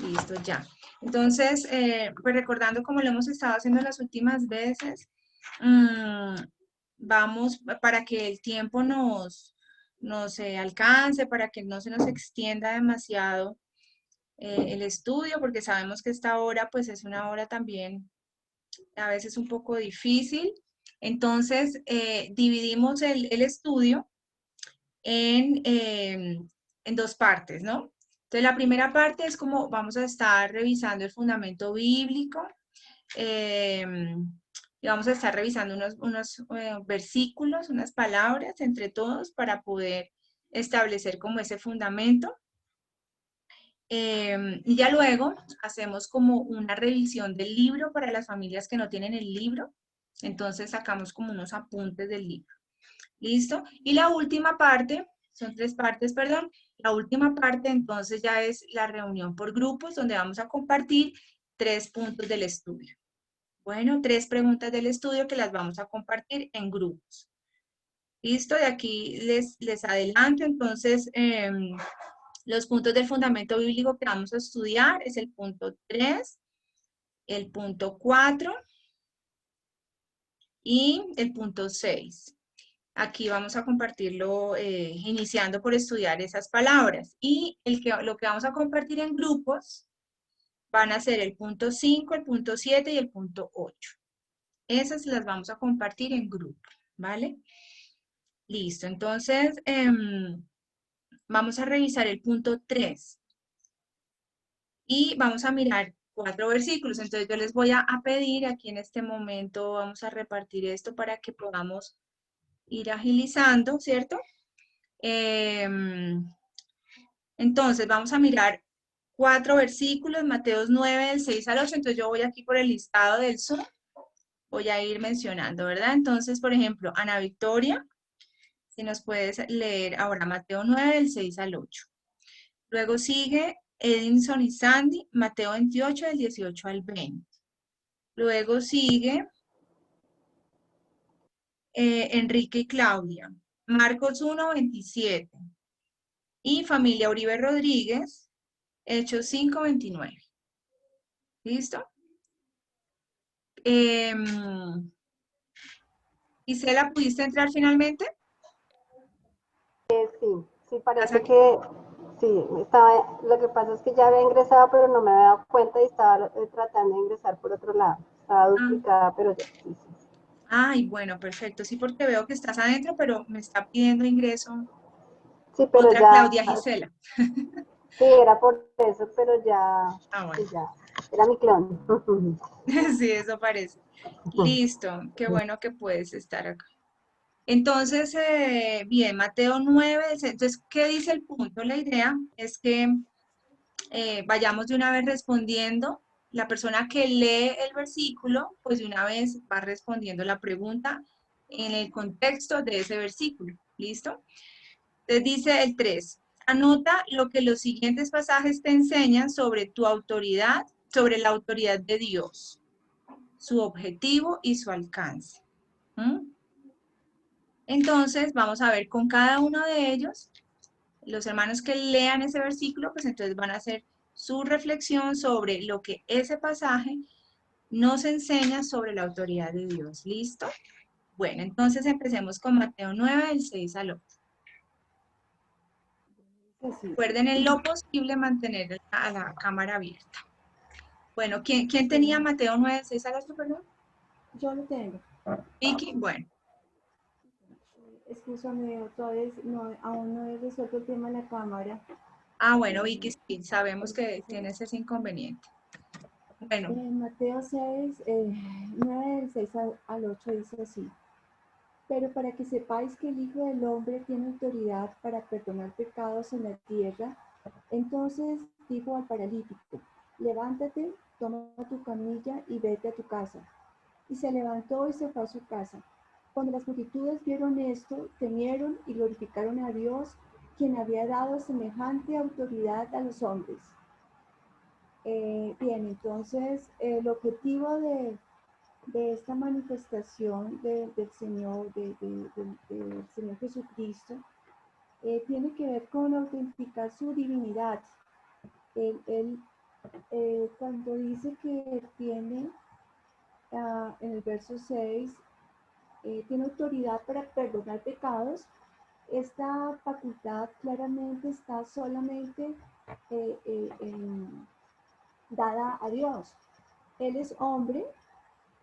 Listo, ya. Entonces, pues recordando como lo hemos estado haciendo las últimas veces, vamos para que el tiempo nos alcance, para que no se nos extienda demasiado el estudio, porque sabemos que esta hora pues es una hora también a veces un poco difícil. Entonces, dividimos el estudio en dos partes, ¿no? Entonces, la primera parte es como vamos a estar revisando el fundamento bíblico eh, y vamos a estar revisando unos versículos, unas palabras entre todos para poder establecer como ese fundamento. Y ya luego hacemos como una revisión del libro para las familias que no tienen el libro. Entonces sacamos como unos apuntes del libro. ¿Listo? Y la última parte, son tres partes, perdón. La última parte entonces ya es la reunión por grupos donde vamos a compartir 3 puntos del estudio. Bueno, 3 preguntas del estudio que las vamos a compartir en grupos. ¿Listo? De aquí les adelanto entonces los puntos del fundamento bíblico que vamos a estudiar. Es el punto 3, el punto 4 y el punto 6. Aquí vamos a compartirlo iniciando por estudiar esas palabras. Y lo que vamos a compartir en grupos van a ser el punto 5, el punto 7 y el punto 8. Esas las vamos a compartir en grupo, ¿vale? Listo, entonces vamos a revisar el punto 3 y vamos a mirar 4 versículos. Entonces yo les voy a pedir aquí en este momento, vamos a repartir esto para que podamos ir agilizando, ¿cierto? Entonces, vamos a mirar 4 versículos, Mateos 9, del 6 al 8. Entonces, yo voy aquí por el listado del Zoom, voy a ir mencionando, ¿verdad? Entonces, por ejemplo, Ana Victoria, si nos puedes leer ahora Mateo 9, del 6 al 8. Luego sigue Edinson y Sandy, Mateo 28, del 18 al 20. Luego sigue Enrique y Claudia, Marcos 1, 27. Y familia Uribe Rodríguez, Hechos 5, 29. ¿Listo? Isela, ¿pudiste entrar finalmente? Sí, sí, ¿Estás parece aquí? que sí, estaba, lo que pasa es que ya había ingresado, pero no me había dado cuenta y estaba tratando de ingresar por otro lado. Estaba Ah, duplicada, pero ya, sí, sí. ay, bueno, perfecto. Sí, porque veo que estás adentro, pero me está pidiendo ingreso Sí, pero otra ya, Claudia Gisela. sí, era por eso, pero ya, Ah, sí, bueno. ya, era mi clon. Sí, eso parece. Listo, qué bueno que puedes estar acá. Entonces, bien, Mateo 9. Entonces, ¿qué dice el punto? La idea es que vayamos de una vez respondiendo. La persona que lee el versículo, pues de una vez va respondiendo la pregunta en el contexto de ese versículo. ¿Listo? Entonces dice el 3. Anota lo que los siguientes pasajes te enseñan sobre tu autoridad, sobre la autoridad de Dios, su objetivo y su alcance. ¿Mm? Entonces, vamos a ver con cada uno de ellos, los hermanos que lean ese versículo, pues entonces van a hacer su reflexión sobre lo que ese pasaje nos enseña sobre la autoridad de Dios. ¿Listo? Bueno, entonces empecemos con Mateo 9, del 6 al 8. Sí, Recuerden en lo posible mantener a la cámara abierta. Bueno, ¿quién sí, tenía Mateo 9, del 6 al 8, perdón? yo lo tengo. Vicky, bueno. Escúchame, todavía no, aún no he resuelto el tema de la cámara. Ah, bueno, Vicky, Eh, sí, sabemos que sí. tienes ese inconveniente. Bueno, Mateo 6, 9 del 6 al 8 dice así. Pero para que sepáis que el Hijo del Hombre tiene autoridad para perdonar pecados en la tierra, entonces dijo al paralítico, levántate, toma tu camilla y vete a tu casa. Y se levantó y se fue a su casa. Cuando las multitudes vieron esto, temieron y glorificaron a Dios, quien había dado semejante autoridad a los hombres. Bien, entonces el objetivo de esta manifestación del Señor, del Señor Jesucristo, tiene que ver con autenticar su divinidad. Él Cuando dice que tiene, en el verso 6, tiene autoridad para perdonar pecados, esta facultad claramente está solamente dada a Dios. Él es hombre,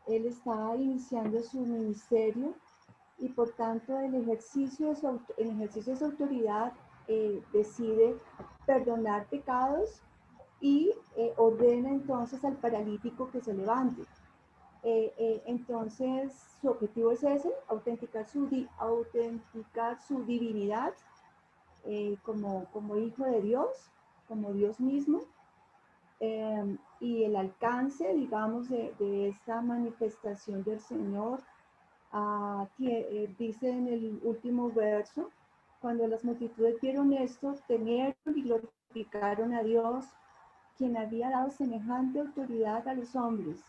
él está iniciando su ministerio y por tanto el ejercicio de su autoridad decide perdonar pecados y ordena entonces al paralítico que se levante. Entonces su objetivo es ese, autenticar su divinidad como hijo de Dios, como Dios mismo, y el alcance, digamos, de esta manifestación del Señor, dice en el último verso, cuando las multitudes vieron esto, temieron y glorificaron a Dios, quien había dado semejante autoridad a los hombres.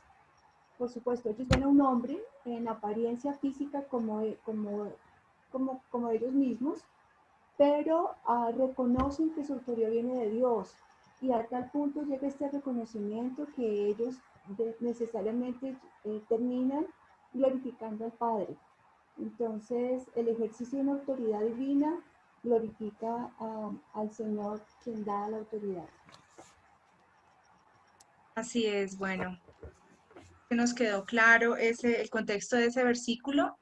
Por supuesto, ellos ven a un hombre en apariencia física como ellos mismos, pero reconocen que su autoridad viene de Dios. Y a tal punto llega este reconocimiento que ellos necesariamente terminan glorificando al Padre. Entonces, el ejercicio de una autoridad divina glorifica al Señor quien da la autoridad. Así es, bueno, que nos quedó claro el contexto de ese versículo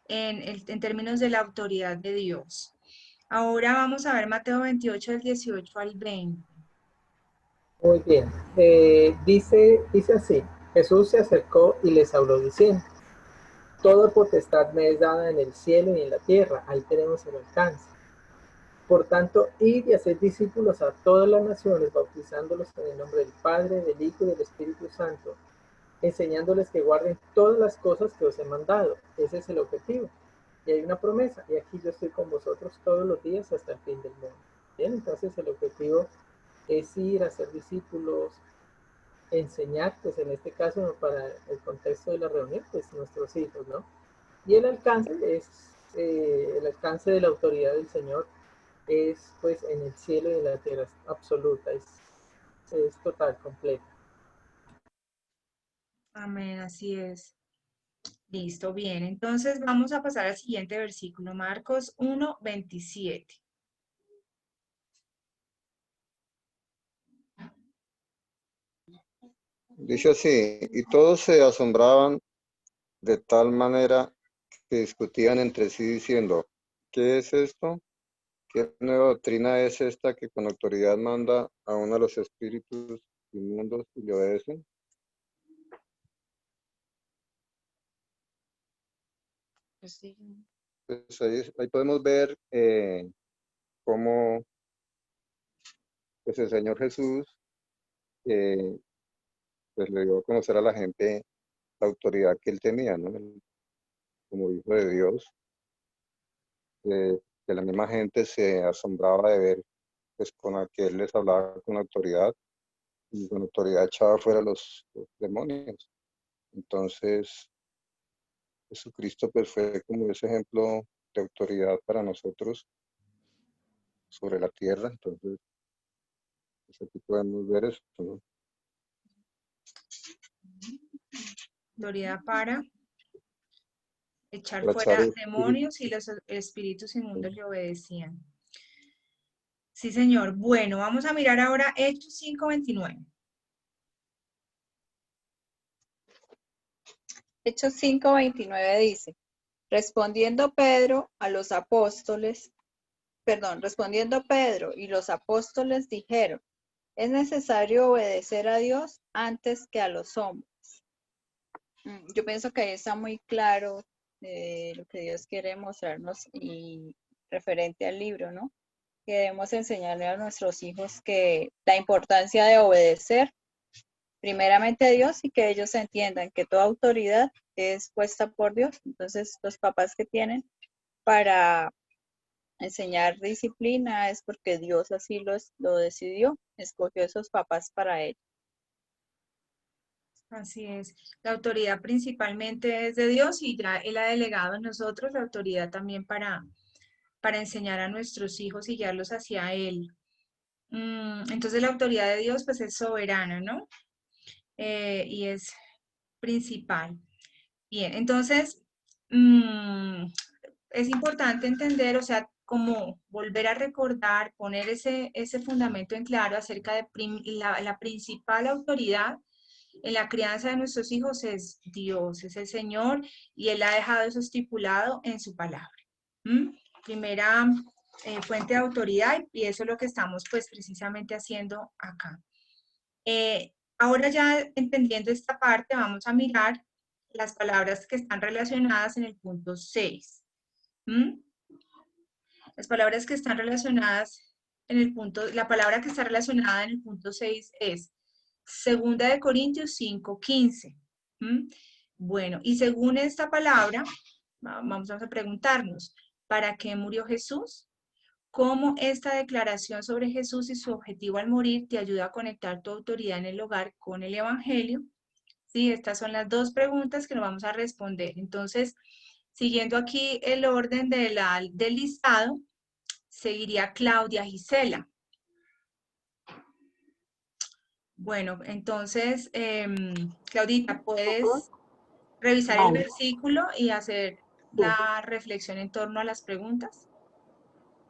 en términos de la autoridad de Dios. Ahora vamos a ver Mateo 28 del 18 al 20. Muy bien. Dice así: Jesús se acercó y les habló diciendo: Toda potestad me es dada en el cielo y en la tierra. Ahí tenemos el alcance. Por tanto, id y haced discípulos a todas las naciones, bautizándolos en el nombre del Padre, del Hijo y del Espíritu Santo, enseñándoles que guarden todas las cosas que os he mandado. Ese es el objetivo. Y hay una promesa, y aquí yo estoy con vosotros todos los días hasta el fin del mundo. Bien, entonces el objetivo es ir a hacer discípulos, enseñar, pues en este caso para el contexto de la reunión, pues nuestros hijos, ¿no? Y el alcance el alcance de la autoridad del Señor es pues en el cielo y en la tierra, es absoluta, es total, completa. Amén, así es. Listo, bien. Entonces vamos a pasar al siguiente versículo, Marcos 1, 27. Dice así, y todos se asombraban de tal manera que discutían entre sí diciendo, ¿qué es esto? ¿Qué nueva doctrina es esta que con autoridad manda aún a los espíritus inmundos y le obedecen? Pues ahí podemos ver cómo pues el Señor Jesús pues le dio a conocer a la gente la autoridad que él tenía, ¿no? Como hijo de Dios, que la misma gente se asombraba de ver pues con la que él les hablaba con autoridad y con autoridad echaba fuera los demonios. Entonces, Jesucristo pues fue como ese ejemplo de autoridad para nosotros sobre la tierra. Entonces, pues aquí podemos ver esto, ¿no? Autoridad para echar Para echar fuera espíritu. demonios y los espíritus inmundos le obedecían. Sí, señor. Bueno, vamos a mirar ahora Hechos 5:29. Hechos 5:29 dice, respondiendo Pedro y los apóstoles dijeron, es necesario obedecer a Dios antes que a los hombres. Yo pienso que ahí está muy claro lo que Dios quiere mostrarnos y referente al libro, ¿no? Que debemos enseñarle a nuestros hijos que la importancia de obedecer primeramente a Dios y que ellos entiendan que toda autoridad es puesta por Dios. Entonces, los papás que tienen para enseñar disciplina es porque Dios así lo decidió, escogió esos papás para ellos. Así es. La autoridad principalmente es de Dios y ya Él ha delegado en nosotros la autoridad también para enseñar a nuestros hijos y guiarlos hacia Él. Entonces la autoridad de Dios pues es soberana, ¿no? Y es principal. Bien, entonces es importante entender, o sea, como volver a recordar, poner ese fundamento en claro acerca de la principal autoridad en la crianza de nuestros hijos es Dios, es el Señor, y Él ha dejado eso estipulado en su palabra. Primera fuente de autoridad, y eso es lo que estamos pues precisamente haciendo acá. Ahora ya entendiendo esta parte, vamos a mirar las palabras que están relacionadas en el punto 6. Las palabras que están relacionadas en el punto, la palabra que está relacionada en el punto 6 es 2 de Corintios 5:15. Bueno, y según esta palabra, vamos a preguntarnos, ¿para qué murió Jesús? ¿Cómo esta declaración sobre Jesús y su objetivo al morir te ayuda a conectar tu autoridad en el hogar con el Evangelio? Sí, estas son las dos preguntas que nos vamos a responder. Entonces, siguiendo aquí el orden del listado, seguiría Claudia Gisela. Bueno, entonces, Claudita, ¿puedes revisar el versículo y hacer la reflexión en torno a las preguntas?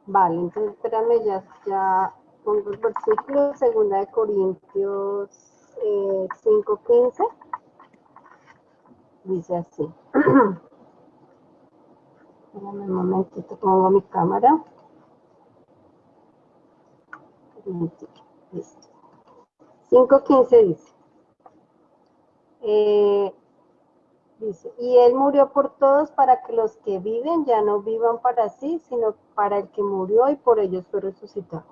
Vale, entonces espérame, ya pongo el versículo, 2 de Corintios 5:15. Dice así. Espérame un momentito, pongo mi cámara. Listo. 5:15 dice. Dice, y Él murió por todos para que los que viven ya no vivan para sí, sino para el que murió y por ellos fue resucitado.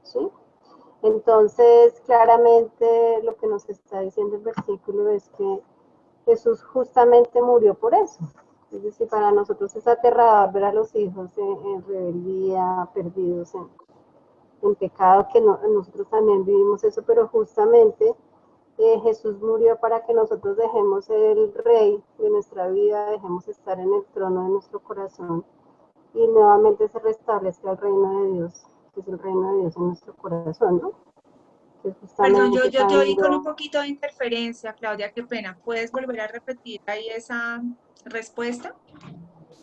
¿Sí? Entonces, claramente lo que nos está diciendo el versículo es que Jesús justamente murió por eso. Es decir, para nosotros es aterrador ver a los hijos en rebeldía, perdidos en pecado, que nosotros también vivimos eso, pero justamente Jesús murió para que nosotros dejemos ser el rey de nuestra vida, dejemos estar en el trono de nuestro corazón y nuevamente se restablezca el reino de Dios, que es el reino de Dios en nuestro corazón, ¿no? Perdón, yo oí con un poquito de interferencia, Claudia, qué pena. ¿Puedes volver a repetir ahí esa respuesta?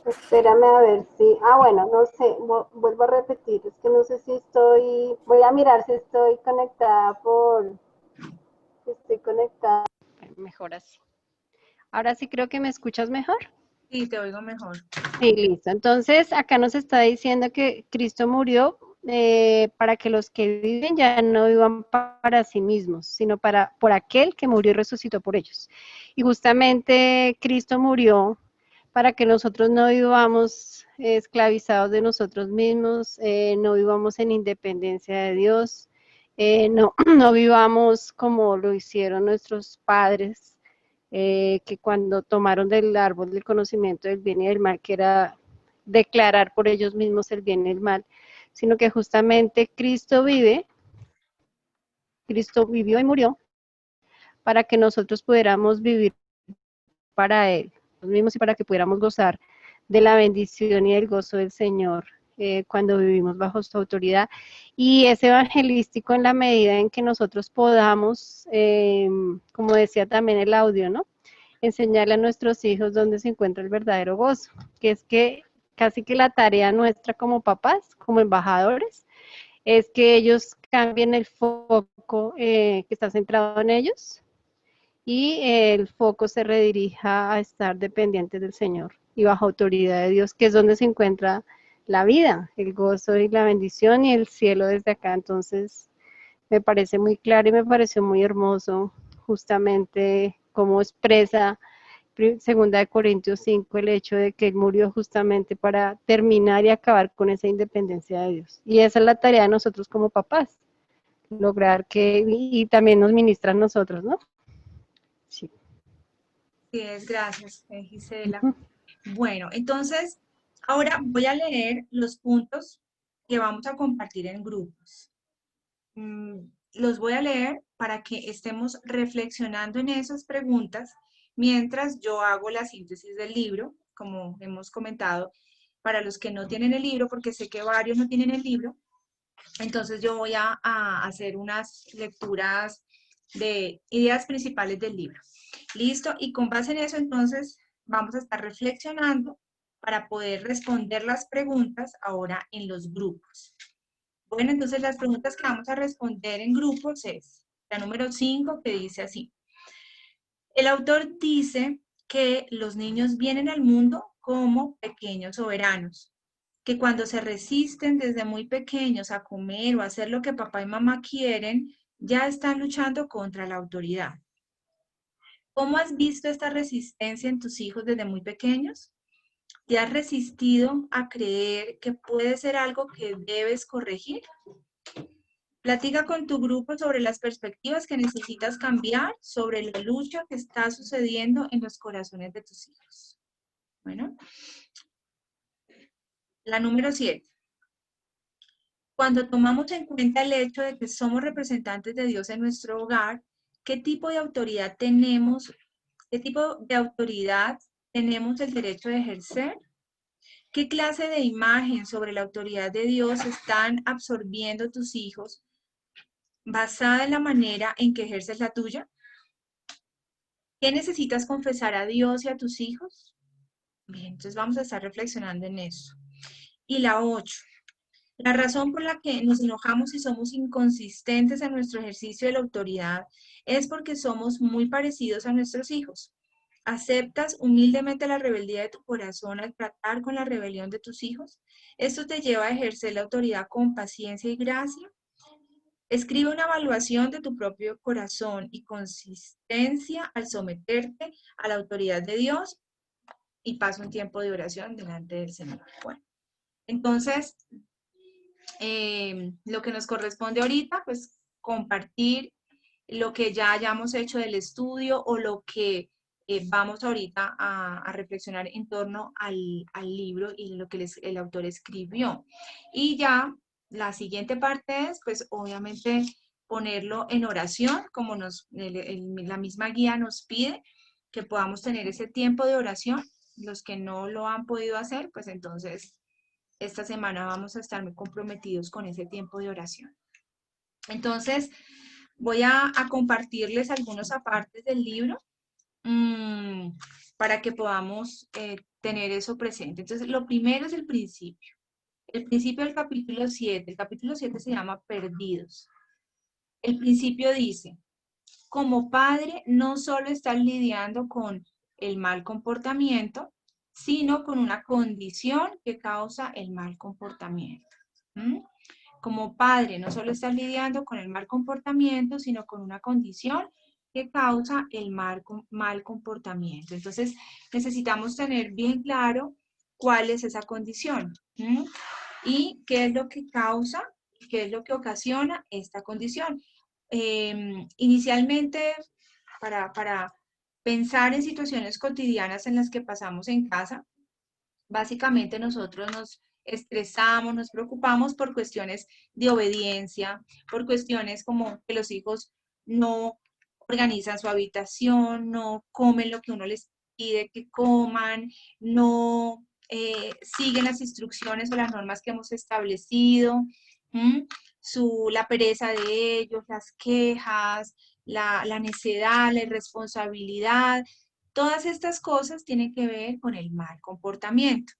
Espérame a ver si, bueno, no sé, vuelvo a repetir, es que no sé si voy a mirar si estoy conectada estoy conectada. Mejor así. Ahora sí creo que me escuchas mejor. Sí, te oigo mejor. Sí, listo. Entonces, acá nos está diciendo que Cristo murió para que los que viven ya no vivan para sí mismos, sino por aquel que murió y resucitó por ellos. Y justamente Cristo murió para que nosotros no vivamos esclavizados de nosotros mismos, no vivamos en independencia de Dios, no vivamos como lo hicieron nuestros padres, que cuando tomaron del árbol del conocimiento del bien y del mal, que era declarar por ellos mismos el bien y el mal, sino que justamente Cristo vivió y murió para que nosotros pudiéramos vivir para Él mismos y para que pudiéramos gozar de la bendición y el gozo del Señor cuando vivimos bajo su autoridad. Y es evangelístico en la medida en que nosotros podamos, como decía también el audio, ¿no? Enseñarle a nuestros hijos dónde se encuentra el verdadero gozo, que es que casi que la tarea nuestra como papás, como embajadores, es que ellos cambien el foco que está centrado en ellos y el foco se redirija a estar dependientes del Señor y bajo autoridad de Dios, que es donde se encuentra la vida, el gozo y la bendición y el cielo desde acá. Entonces, me parece muy claro y me pareció muy hermoso justamente cómo expresa 2 de Corintios 5 el hecho de que Él murió justamente para terminar y acabar con esa independencia de Dios. Y esa es la tarea de nosotros como papás, lograr y también nos ministra a nosotros, ¿no? Sí. Sí, gracias, Gisela. Bueno, entonces, ahora voy a leer los puntos que vamos a compartir en grupos. Los voy a leer para que estemos reflexionando en esas preguntas mientras yo hago la síntesis del libro, como hemos comentado, para los que no tienen el libro, porque sé que varios no tienen el libro, Entonces yo voy a hacer unas lecturas de ideas principales del libro. ¿Listo? Y con base en eso, entonces, vamos a estar reflexionando para poder responder las preguntas ahora en los grupos. Bueno, entonces las preguntas que vamos a responder en grupos es la número 5, que dice así. El autor dice que los niños vienen al mundo como pequeños soberanos, que cuando se resisten desde muy pequeños a comer o a hacer lo que papá y mamá quieren, ya están luchando contra la autoridad. ¿Cómo has visto esta resistencia en tus hijos desde muy pequeños? ¿Te has resistido a creer que puede ser algo que debes corregir? Platica con tu grupo sobre las perspectivas que necesitas cambiar sobre la lucha que está sucediendo en los corazones de tus hijos. Bueno, la número 7. Cuando tomamos en cuenta el hecho de que somos representantes de Dios en nuestro hogar, ¿qué tipo de autoridad tenemos? ¿Qué tipo de autoridad tenemos el derecho de ejercer? ¿Qué clase de imagen sobre la autoridad de Dios están absorbiendo tus hijos basada en la manera en que ejerces la tuya? ¿Qué necesitas confesar a Dios y a tus hijos? Bien, entonces vamos a estar reflexionando en eso. Y la 8. La razón por la que nos enojamos y somos inconsistentes en nuestro ejercicio de la autoridad es porque somos muy parecidos a nuestros hijos. ¿Aceptas humildemente la rebeldía de tu corazón al tratar con la rebelión de tus hijos? ¿Esto te lleva a ejercer la autoridad con paciencia y gracia? Escribe una evaluación de tu propio corazón y consistencia al someterte a la autoridad de Dios y pasa un tiempo de oración delante del Señor. Bueno, entonces, lo que nos corresponde ahorita, pues compartir lo que ya hayamos hecho del estudio o lo que vamos ahorita a reflexionar en torno al libro y lo que el autor escribió. Y ya la siguiente parte es, pues obviamente, ponerlo en oración, como la misma guía nos pide, que podamos tener ese tiempo de oración. Los que no lo han podido hacer, pues entonces esta semana vamos a estar muy comprometidos con ese tiempo de oración. Entonces, voy a compartirles algunos apartes del libro para que podamos tener eso presente. Entonces, lo primero es el principio. El principio del capítulo 7. El capítulo 7 se llama Perdidos. El principio dice, como padre no solo estás lidiando con el mal comportamiento, sino con una condición que causa el mal comportamiento. Como padre no solo estás lidiando con el mal comportamiento, sino con una condición que causa el mal comportamiento. Entonces, necesitamos tener bien claro cuál es esa condición y qué es lo que causa, qué es lo que ocasiona esta condición. Inicialmente, para pensar en situaciones cotidianas en las que pasamos en casa, básicamente nosotros nos estresamos, nos preocupamos por cuestiones de obediencia, por cuestiones como que los hijos no organizan su habitación, no comen lo que uno les pide que coman, no siguen las instrucciones o las normas que hemos establecido, la pereza de ellos, las quejas, la necedad, la irresponsabilidad. Todas estas cosas tienen que ver con el mal comportamiento.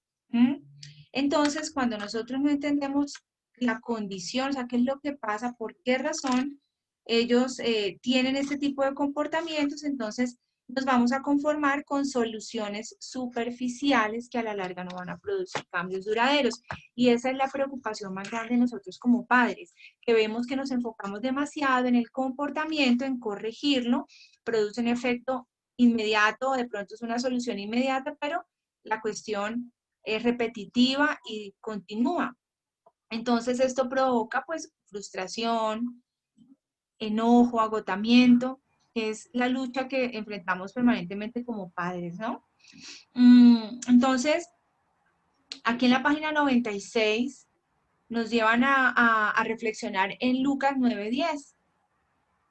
Entonces, cuando nosotros no entendemos la condición, o sea, qué es lo que pasa, por qué razón ellos tienen este tipo de comportamientos, entonces nos vamos a conformar con soluciones superficiales que a la larga no van a producir cambios duraderos. Y esa es la preocupación más grande de nosotros como padres, que vemos que nos enfocamos demasiado en el comportamiento, en corregirlo, produce un efecto inmediato, de pronto es una solución inmediata, pero la cuestión es repetitiva y continúa. Entonces esto provoca pues frustración, enojo, agotamiento, que es la lucha que enfrentamos permanentemente como padres, ¿no? Entonces, aquí en la página 96 nos llevan a reflexionar en Lucas 9:10,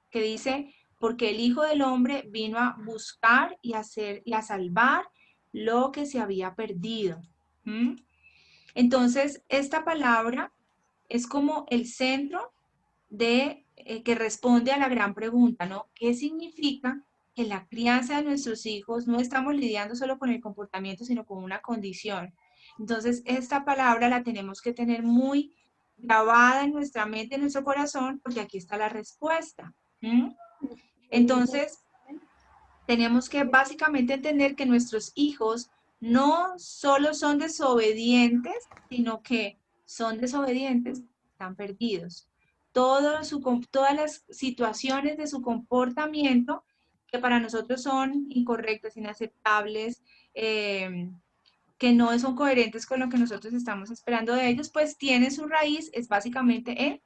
que dice, porque el Hijo del Hombre vino a buscar y a salvar lo que se había perdido. Entonces, esta palabra es como el centro de, que responde a la gran pregunta, ¿no? ¿Qué significa que la crianza de nuestros hijos no estamos lidiando solo con el comportamiento, sino con una condición? Entonces, esta palabra la tenemos que tener muy grabada en nuestra mente, en nuestro corazón, porque aquí está la respuesta. Entonces, tenemos que básicamente entender que nuestros hijos no solo son desobedientes, sino que son desobedientes, están perdidos. Todas las situaciones de su comportamiento que para nosotros son incorrectas, inaceptables, que no son coherentes con lo que nosotros estamos esperando de ellos, pues tienen su raíz, es básicamente en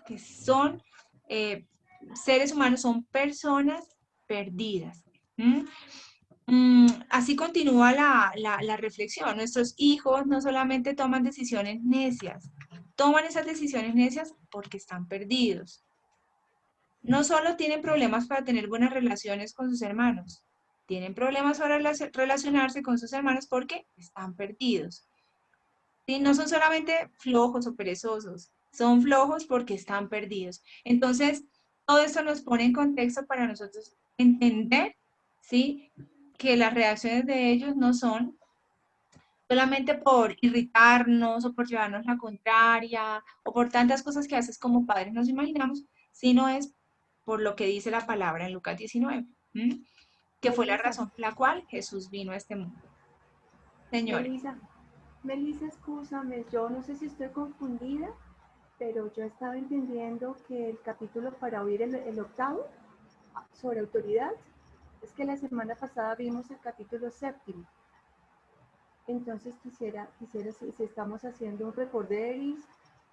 que son seres humanos, son personas perdidas. Así continúa la reflexión. Nuestros hijos no solamente toman decisiones necias, toman esas decisiones necias porque están perdidos. No solo tienen problemas para tener buenas relaciones con sus hermanos, tienen problemas para relacionarse con sus hermanos porque están perdidos. ¿Sí? No son solamente flojos o perezosos, son flojos porque están perdidos. Entonces, todo esto nos pone en contexto para nosotros entender, ¿sí?, que las reacciones de ellos no son solamente por irritarnos o por llevarnos la contraria o por tantas cosas que haces como padres nos imaginamos, sino es por lo que dice la palabra en Lucas 19, que fue la razón por la cual Jesús vino a este mundo. Señores. Melissa, excúsame, yo no sé si estoy confundida, pero yo estaba entendiendo que el capítulo para oír el octavo sobre autoridad, es que la semana pasada vimos el capítulo 7. Entonces quisiera si estamos haciendo un recorderis.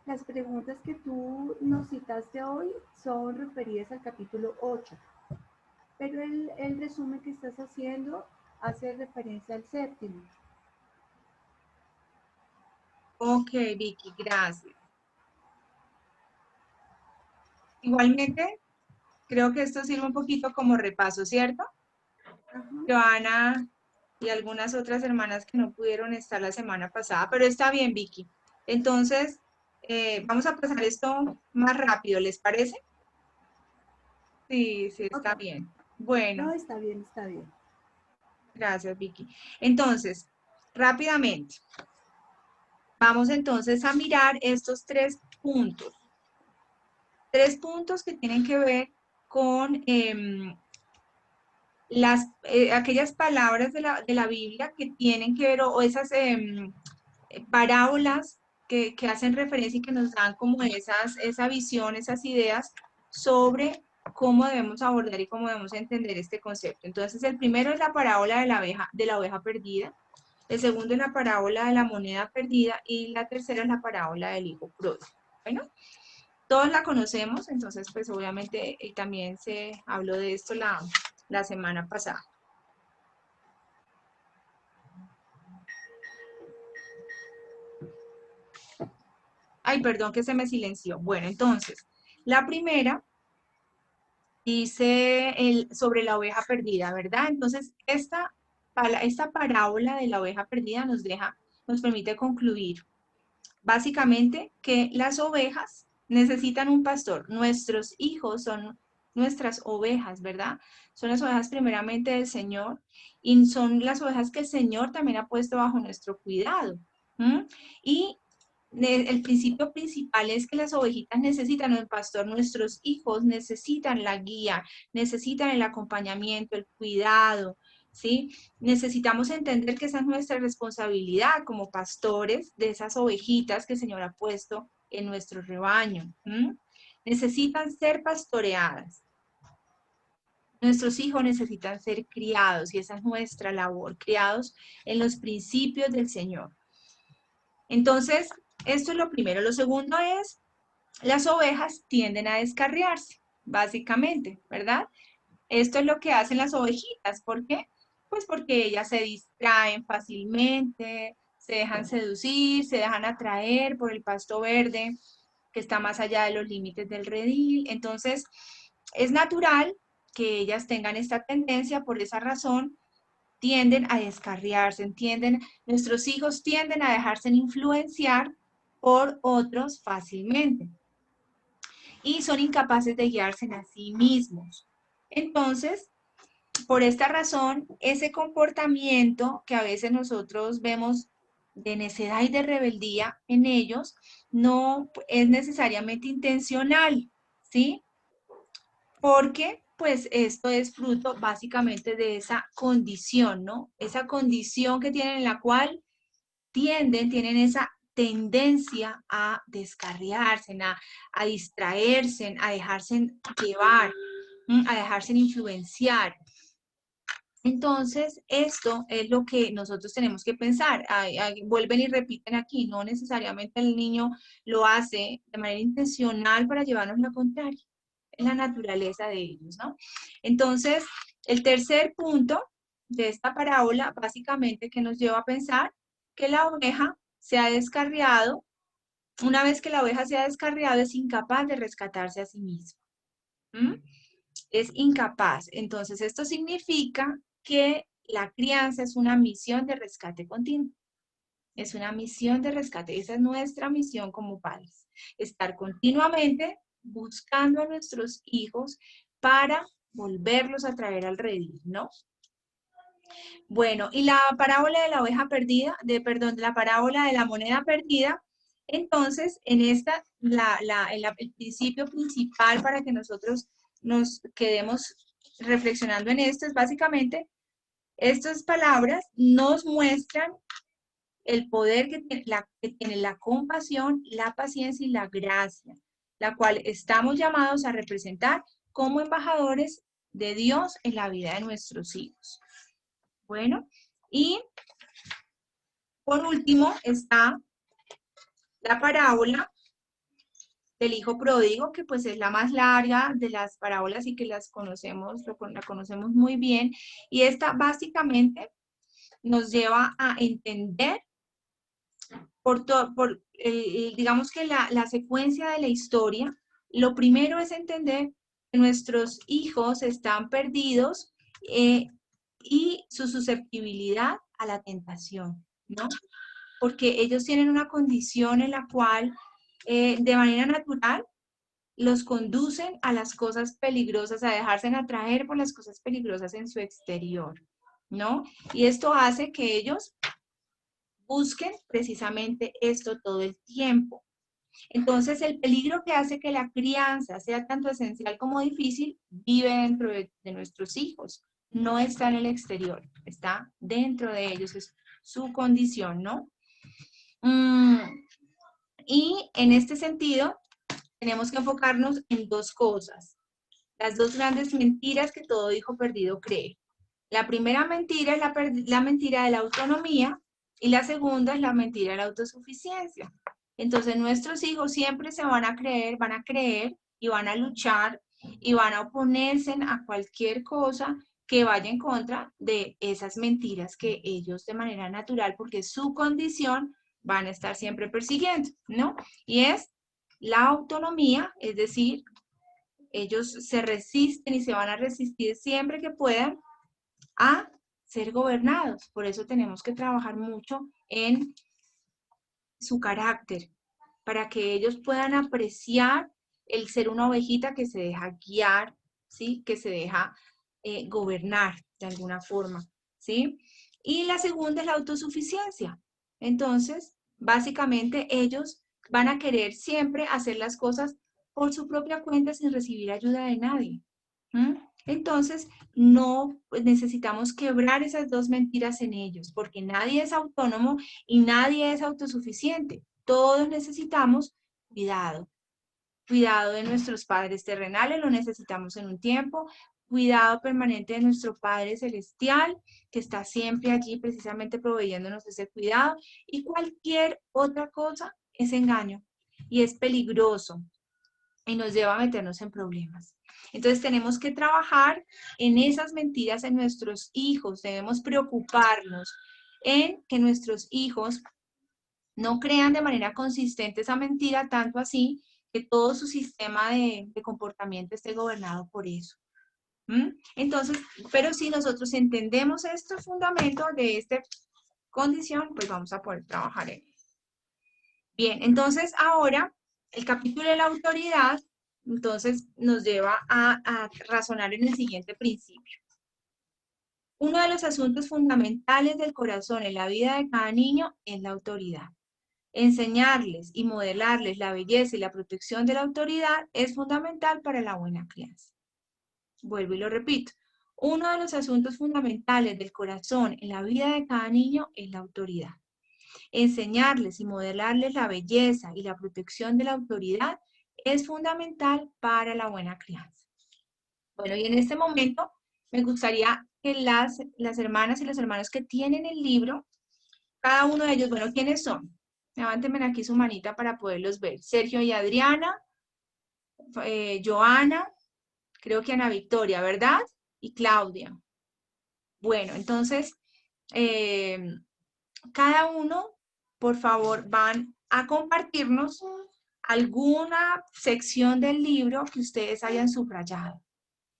Las preguntas que tú nos citaste hoy son referidas al capítulo 8, pero el resumen que estás haciendo hace referencia al 7. Ok, Vicky, gracias. Igualmente, creo que esto sirve un poquito como repaso, ¿cierto? Joana y algunas otras hermanas que no pudieron estar la semana pasada, pero está bien, Vicky. Entonces, vamos a pasar esto más rápido, ¿les parece? Sí, está bien. Bueno. No, está bien, está bien. Gracias, Vicky. Entonces, rápidamente, vamos entonces a mirar estos 3 puntos. 3 puntos que tienen que ver con aquellas palabras de la Biblia que tienen que ver, o esas parábolas que hacen referencia y que nos dan como esa visión, esas ideas sobre cómo debemos abordar y cómo debemos entender este concepto. Entonces, el primero es la parábola de la oveja perdida, el segundo es la parábola de la moneda perdida y la tercera es la parábola del hijo pródigo. Bueno, todos la conocemos, entonces pues obviamente también se habló de esto la semana pasada. Ay, perdón que se me silenció. Bueno, entonces, la primera dice sobre la oveja perdida, ¿verdad? Entonces, esta parábola de la oveja perdida nos permite concluir básicamente que las ovejas necesitan un pastor. Nuestros hijos son nuestras ovejas, ¿verdad? Son las ovejas primeramente del Señor y son las ovejas que el Señor también ha puesto bajo nuestro cuidado. Y el principio principal es que las ovejitas necesitan un pastor, nuestros hijos necesitan la guía, necesitan el acompañamiento, el cuidado, ¿sí? Necesitamos entender que esa es nuestra responsabilidad como pastores de esas ovejitas que el Señor ha puesto en nuestro rebaño. Necesitan ser pastoreadas. Nuestros hijos necesitan ser criados y esa es nuestra labor, criados en los principios del Señor. Entonces, esto es lo primero. Lo segundo es, las ovejas tienden a descarriarse, básicamente, ¿verdad? Esto es lo que hacen las ovejitas. ¿Por qué? Pues porque ellas se distraen fácilmente, se dejan seducir, se dejan atraer por el pasto verde que está más allá de los límites del redil. Entonces, es natural que ellas tengan esta tendencia, por esa razón, tienden a descarriarse, nuestros hijos tienden a dejarse influenciar por otros fácilmente y son incapaces de guiarse a sí mismos. Entonces, por esta razón, ese comportamiento que a veces nosotros vemos de necedad y de rebeldía en ellos, no es necesariamente intencional, ¿sí? Porque, pues, esto es fruto básicamente de esa condición, ¿no? Esa condición que tienen en la cual tienen esa tendencia a descarriarse, a distraerse, a dejarse llevar, a dejarse influenciar. Entonces, esto es lo que nosotros tenemos que pensar. Vuelven y repiten aquí, no necesariamente el niño lo hace de manera intencional para llevarnos la contraria. Es la naturaleza de ellos, ¿no? Entonces, el tercer punto de esta parábola, básicamente, que nos lleva a pensar que la oveja se ha descarriado. Una vez que la oveja se ha descarriado, es incapaz de rescatarse a sí misma. Es incapaz. Entonces, esto significa que la crianza es una misión de rescate continuo. Es una misión de rescate. Esa es nuestra misión como padres. Estar continuamente buscando a nuestros hijos para volverlos a traer al redil, ¿no? Bueno, y la parábola de la oveja perdida, la parábola de la moneda perdida, entonces, en esta, el principio principal para que nosotros nos quedemos reflexionando en esto es básicamente, estas palabras nos muestran el poder que tiene la compasión, la paciencia y la gracia, la cual estamos llamados a representar como embajadores de Dios en la vida de nuestros hijos. Bueno, y por último está la parábola del hijo pródigo, que pues es la más larga de las parábolas y que las conocemos, la conocemos muy bien. Y esta básicamente nos lleva a entender digamos que la secuencia de la historia. Lo primero es entender que nuestros hijos están perdidos y su susceptibilidad a la tentación, ¿no? Porque ellos tienen una condición en la cual de manera natural los conducen a las cosas peligrosas, a dejarse atraer por las cosas peligrosas en su exterior, ¿no? Y esto hace que ellos busquen precisamente esto todo el tiempo. Entonces, el peligro que hace que la crianza sea tanto esencial como difícil vive dentro de nuestros hijos. No está en el exterior, está dentro de ellos, es su condición, ¿no? Y en este sentido, tenemos que enfocarnos en dos cosas. Las dos grandes mentiras que todo hijo perdido cree. La primera mentira es la mentira de la autonomía y la segunda es la mentira de la autosuficiencia. Entonces nuestros hijos siempre se van a creer y van a luchar y van a oponerse a cualquier cosa que vaya en contra de esas mentiras que ellos de manera natural, porque su condición, van a estar siempre persiguiendo, ¿no? Y es la autonomía, es decir, ellos se resisten y se van a resistir siempre que puedan a ser gobernados. Por eso tenemos que trabajar mucho en su carácter, para que ellos puedan apreciar el ser una ovejita que se deja guiar, ¿sí? Que se deja gobernar de alguna forma, ¿sí? Y la segunda es la autosuficiencia. Entonces, básicamente ellos van a querer siempre hacer las cosas por su propia cuenta sin recibir ayuda de nadie. Entonces, no necesitamos quebrar esas dos mentiras en ellos, porque nadie es autónomo y nadie es autosuficiente. Todos necesitamos cuidado. Cuidado de nuestros padres terrenales, lo necesitamos en un tiempo. Cuidado permanente de nuestro Padre Celestial, que está siempre allí precisamente proveyéndonos ese cuidado. Y cualquier otra cosa es engaño y es peligroso y nos lleva a meternos en problemas. Entonces tenemos que trabajar en esas mentiras en nuestros hijos. Debemos preocuparnos en que nuestros hijos no crean de manera consistente esa mentira, tanto así que todo su sistema de comportamiento esté gobernado por eso. Entonces, pero si nosotros entendemos este fundamento de esta condición, pues vamos a poder trabajar en él. Bien, entonces ahora el capítulo de la autoridad, entonces nos lleva a razonar en el siguiente principio. Uno de los asuntos fundamentales del corazón en la vida de cada niño es la autoridad. Enseñarles y modelarles la belleza y la protección de la autoridad es fundamental para la buena crianza. Vuelvo y lo repito. Uno de los asuntos fundamentales del corazón en la vida de cada niño es la autoridad. Enseñarles y modelarles la belleza y la protección de la autoridad es fundamental para la buena crianza. Bueno, y en este momento me gustaría que las hermanas y los hermanos que tienen el libro, cada uno de ellos, bueno, ¿quiénes son? Levántenme aquí su manita para poderlos ver. Sergio y Adriana, Joana, creo que Ana Victoria, ¿verdad? Y Claudia. Bueno, entonces, cada uno, por favor, van a compartirnos alguna sección del libro que ustedes hayan subrayado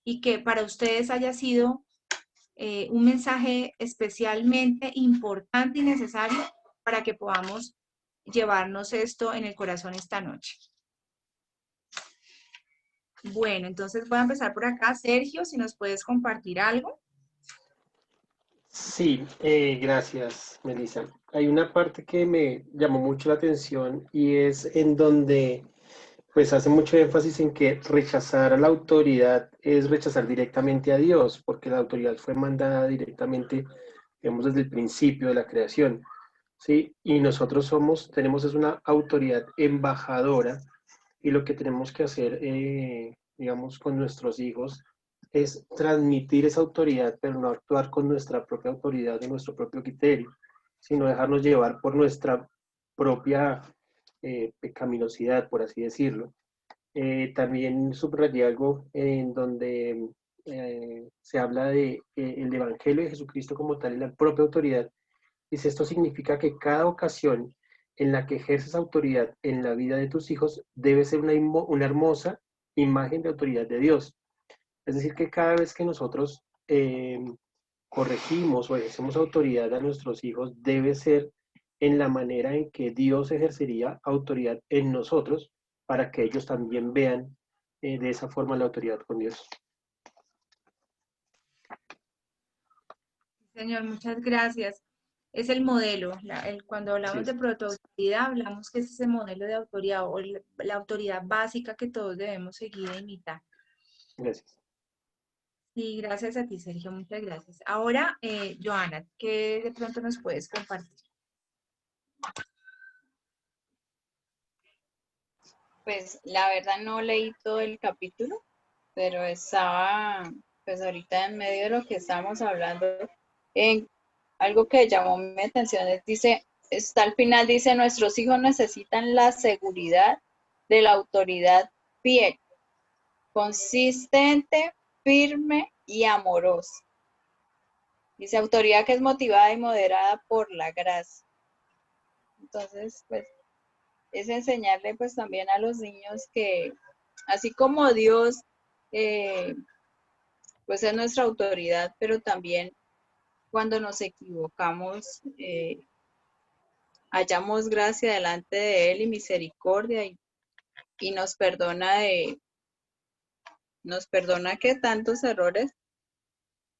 y que para ustedes haya sido un mensaje especialmente importante y necesario para que podamos llevarnos esto en el corazón esta noche. Bueno, entonces voy a empezar por acá. Sergio, si nos puedes compartir algo. Sí, gracias, Melissa. Hay una parte que me llamó mucho la atención y es en donde pues hace mucho énfasis en que rechazar a la autoridad es rechazar directamente a Dios, porque la autoridad fue mandada directamente, digamos, desde el principio de la creación, ¿sí? Y nosotros tenemos es una autoridad embajadora y lo que tenemos que hacer, digamos, con nuestros hijos es transmitir esa autoridad, pero no actuar con nuestra propia autoridad o nuestro propio criterio, sino dejarnos llevar por nuestra propia pecaminosidad, por así decirlo. También subrayé algo en donde se habla de el Evangelio de Jesucristo como tal y la propia autoridad. Dice, esto significa que cada ocasión en la que ejerces autoridad en la vida de tus hijos debe ser una hermosa imagen de autoridad de Dios. Es decir, que cada vez que nosotros corregimos o ejercemos autoridad a nuestros hijos, debe ser en la manera en que Dios ejercería autoridad en nosotros para que ellos también vean de esa forma la autoridad con Dios. Señor, muchas gracias. Es el modelo. Cuando hablamos de protoautoridad, hablamos que es ese modelo de autoridad o la autoridad básica que todos debemos seguir e imitar. Gracias. Sí, gracias a ti, Sergio. Muchas gracias. Ahora, Joana, ¿qué de pronto nos puedes compartir? Pues la verdad no leí todo el capítulo, pero estaba pues ahorita en medio de lo que estamos hablando, en algo que llamó mi atención, dice, está al final, dice, nuestros hijos necesitan la seguridad de la autoridad fiel, consistente, firme y amorosa. Dice, autoridad que es motivada y moderada por la gracia. Entonces, pues, es enseñarle pues también a los niños que, así como Dios, pues es nuestra autoridad, pero también cuando nos equivocamos, hallamos gracia delante de Él y misericordia y nos perdona que tantos errores,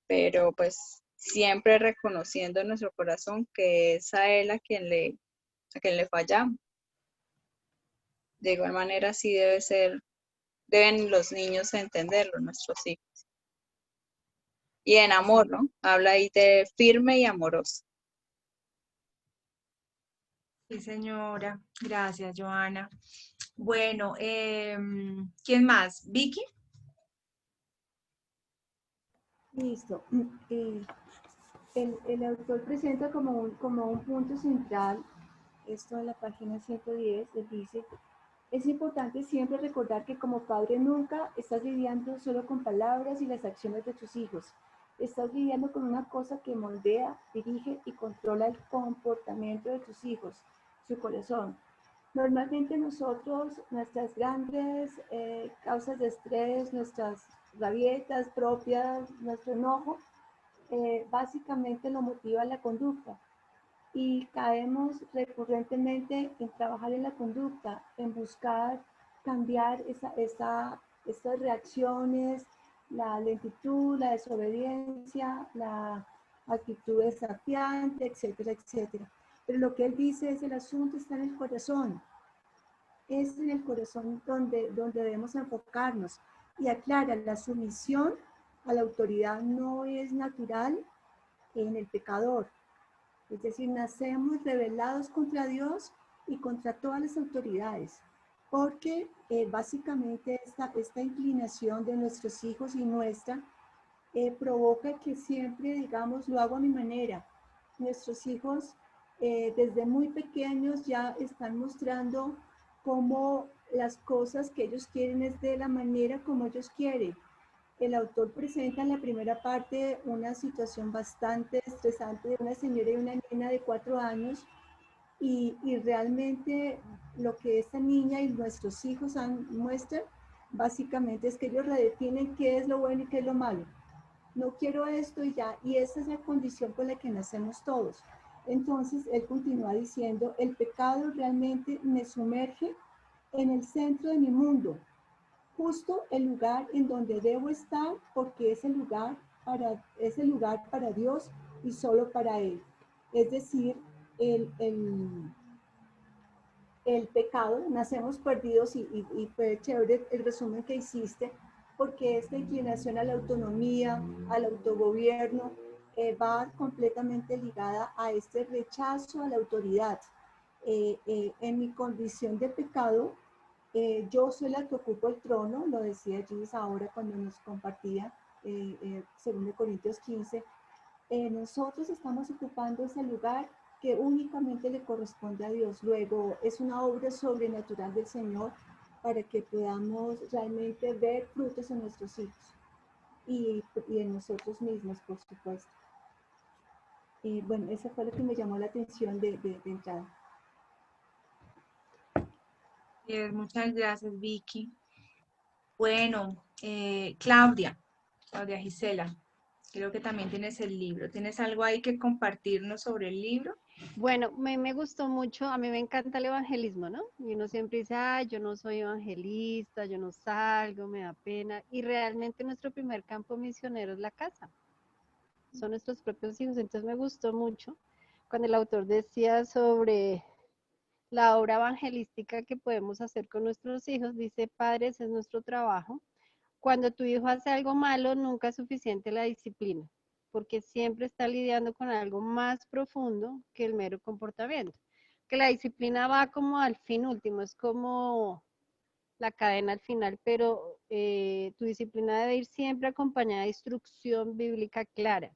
pero pues siempre reconociendo en nuestro corazón que es a Él a quien le fallamos. De igual manera sí deben los niños entenderlo, nuestros hijos. Y en amor, ¿no? Habla ahí de firme y amoroso. Sí, señora. Gracias, Joana. Bueno, ¿quién más? ¿Vicky? Listo. El autor presenta como un punto central, esto en la página 110, él dice, es importante siempre recordar que como padre nunca estás lidiando solo con palabras y las acciones de tus hijos. Estás lidiando con una cosa que moldea, dirige y controla el comportamiento de tus hijos, su corazón. Normalmente nosotros, nuestras grandes causas de estrés, nuestras rabietas propias, nuestro enojo, básicamente lo motiva la conducta. y caemos recurrentemente en trabajar en la conducta, en buscar cambiar estas reacciones, la lentitud, la desobediencia, la actitud desafiante, etcétera, etcétera. Pero lo que él dice es el asunto está en el corazón. Es en el corazón donde debemos enfocarnos. Y aclara, la sumisión a la autoridad no es natural en el pecador. Es decir, nacemos rebelados contra Dios y contra todas las autoridades, porque básicamente esta inclinación de nuestros hijos y nuestra provoca que siempre, digamos, lo hago a mi manera. Nuestros hijos desde muy pequeños ya están mostrando cómo las cosas que ellos quieren es de la manera como ellos quieren. El autor presenta en la primera parte una situación bastante estresante de una señora y una nena de 4 años y realmente lo que esta niña y nuestros hijos muestran básicamente es que ellos redefinen qué es lo bueno y qué es lo malo. No quiero esto y ya, y esa es la condición con la que nacemos todos. Entonces, él continúa diciendo, el pecado realmente me sumerge en el centro de mi mundo, justo el lugar en donde debo estar, porque es el lugar para Dios y solo para Él. Es decir, el pecado, nacemos perdidos y fue chévere el resumen que hiciste, porque esta inclinación a la autonomía, al autogobierno, va completamente ligada a este rechazo a la autoridad. En mi condición de pecado, yo soy la que ocupo el trono, lo decía Gis ahora cuando nos compartía, 2 Corintios 15, nosotros estamos ocupando ese lugar que únicamente le corresponde a Dios. Luego, es una obra sobrenatural del Señor para que podamos realmente ver frutos en nuestros hijos y en nosotros mismos, por supuesto. Bueno, eso fue lo que me llamó la atención de entrada. Muchas gracias, Vicky. Bueno, Claudia Gisela, creo que también tienes el libro. ¿Tienes algo ahí que compartirnos sobre el libro? Bueno, me gustó mucho, a mí me encanta el evangelismo, ¿no? Y uno siempre dice, ay, yo no soy evangelista, yo no salgo, me da pena. Y realmente nuestro primer campo misionero es la casa, son nuestros propios hijos. Entonces me gustó mucho cuando el autor decía sobre la obra evangelística que podemos hacer con nuestros hijos. Dice, padres, es nuestro trabajo. Cuando tu hijo hace algo malo, nunca es suficiente la disciplina, porque siempre está lidiando con algo más profundo que el mero comportamiento. Que la disciplina va como al fin último, es como la cadena al final, pero tu disciplina debe ir siempre acompañada de instrucción bíblica clara.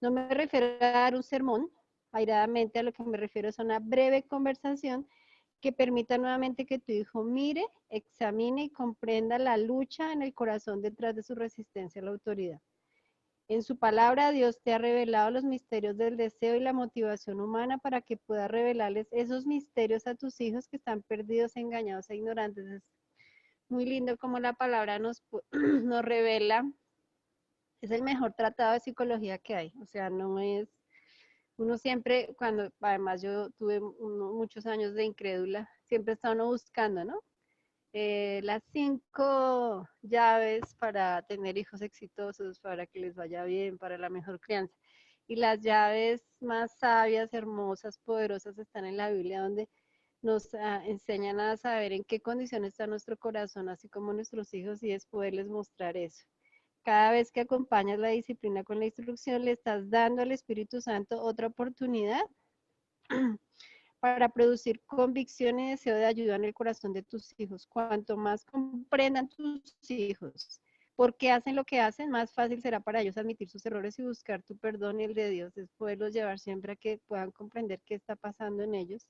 No me refiero a dar un sermón, airadamente, a lo que me refiero es a una breve conversación que permita nuevamente que tu hijo mire, examine y comprenda la lucha en el corazón detrás de su resistencia a la autoridad. En su palabra, Dios te ha revelado los misterios del deseo y la motivación humana para que puedas revelarles esos misterios a tus hijos que están perdidos, engañados e ignorantes. Es muy lindo como la palabra nos revela. Es el mejor tratado de psicología que hay. O sea, no es... Uno siempre, además yo tuve muchos años de incrédula, siempre está uno buscando, ¿no? Las 5 llaves para tener hijos exitosos, para que les vaya bien, para la mejor crianza. Y las llaves más sabias, hermosas, poderosas están en la Biblia, donde nos enseñan a saber en qué condición está nuestro corazón, así como nuestros hijos, y es poderles mostrar eso. Cada vez que acompañas la disciplina con la instrucción, le estás dando al Espíritu Santo otra oportunidad para producir convicción y deseo de ayuda en el corazón de tus hijos. Cuanto más comprendan tus hijos por qué hacen lo que hacen, más fácil será para ellos admitir sus errores y buscar tu perdón y el de Dios. Es poderlos llevar siempre a que puedan comprender qué está pasando en ellos.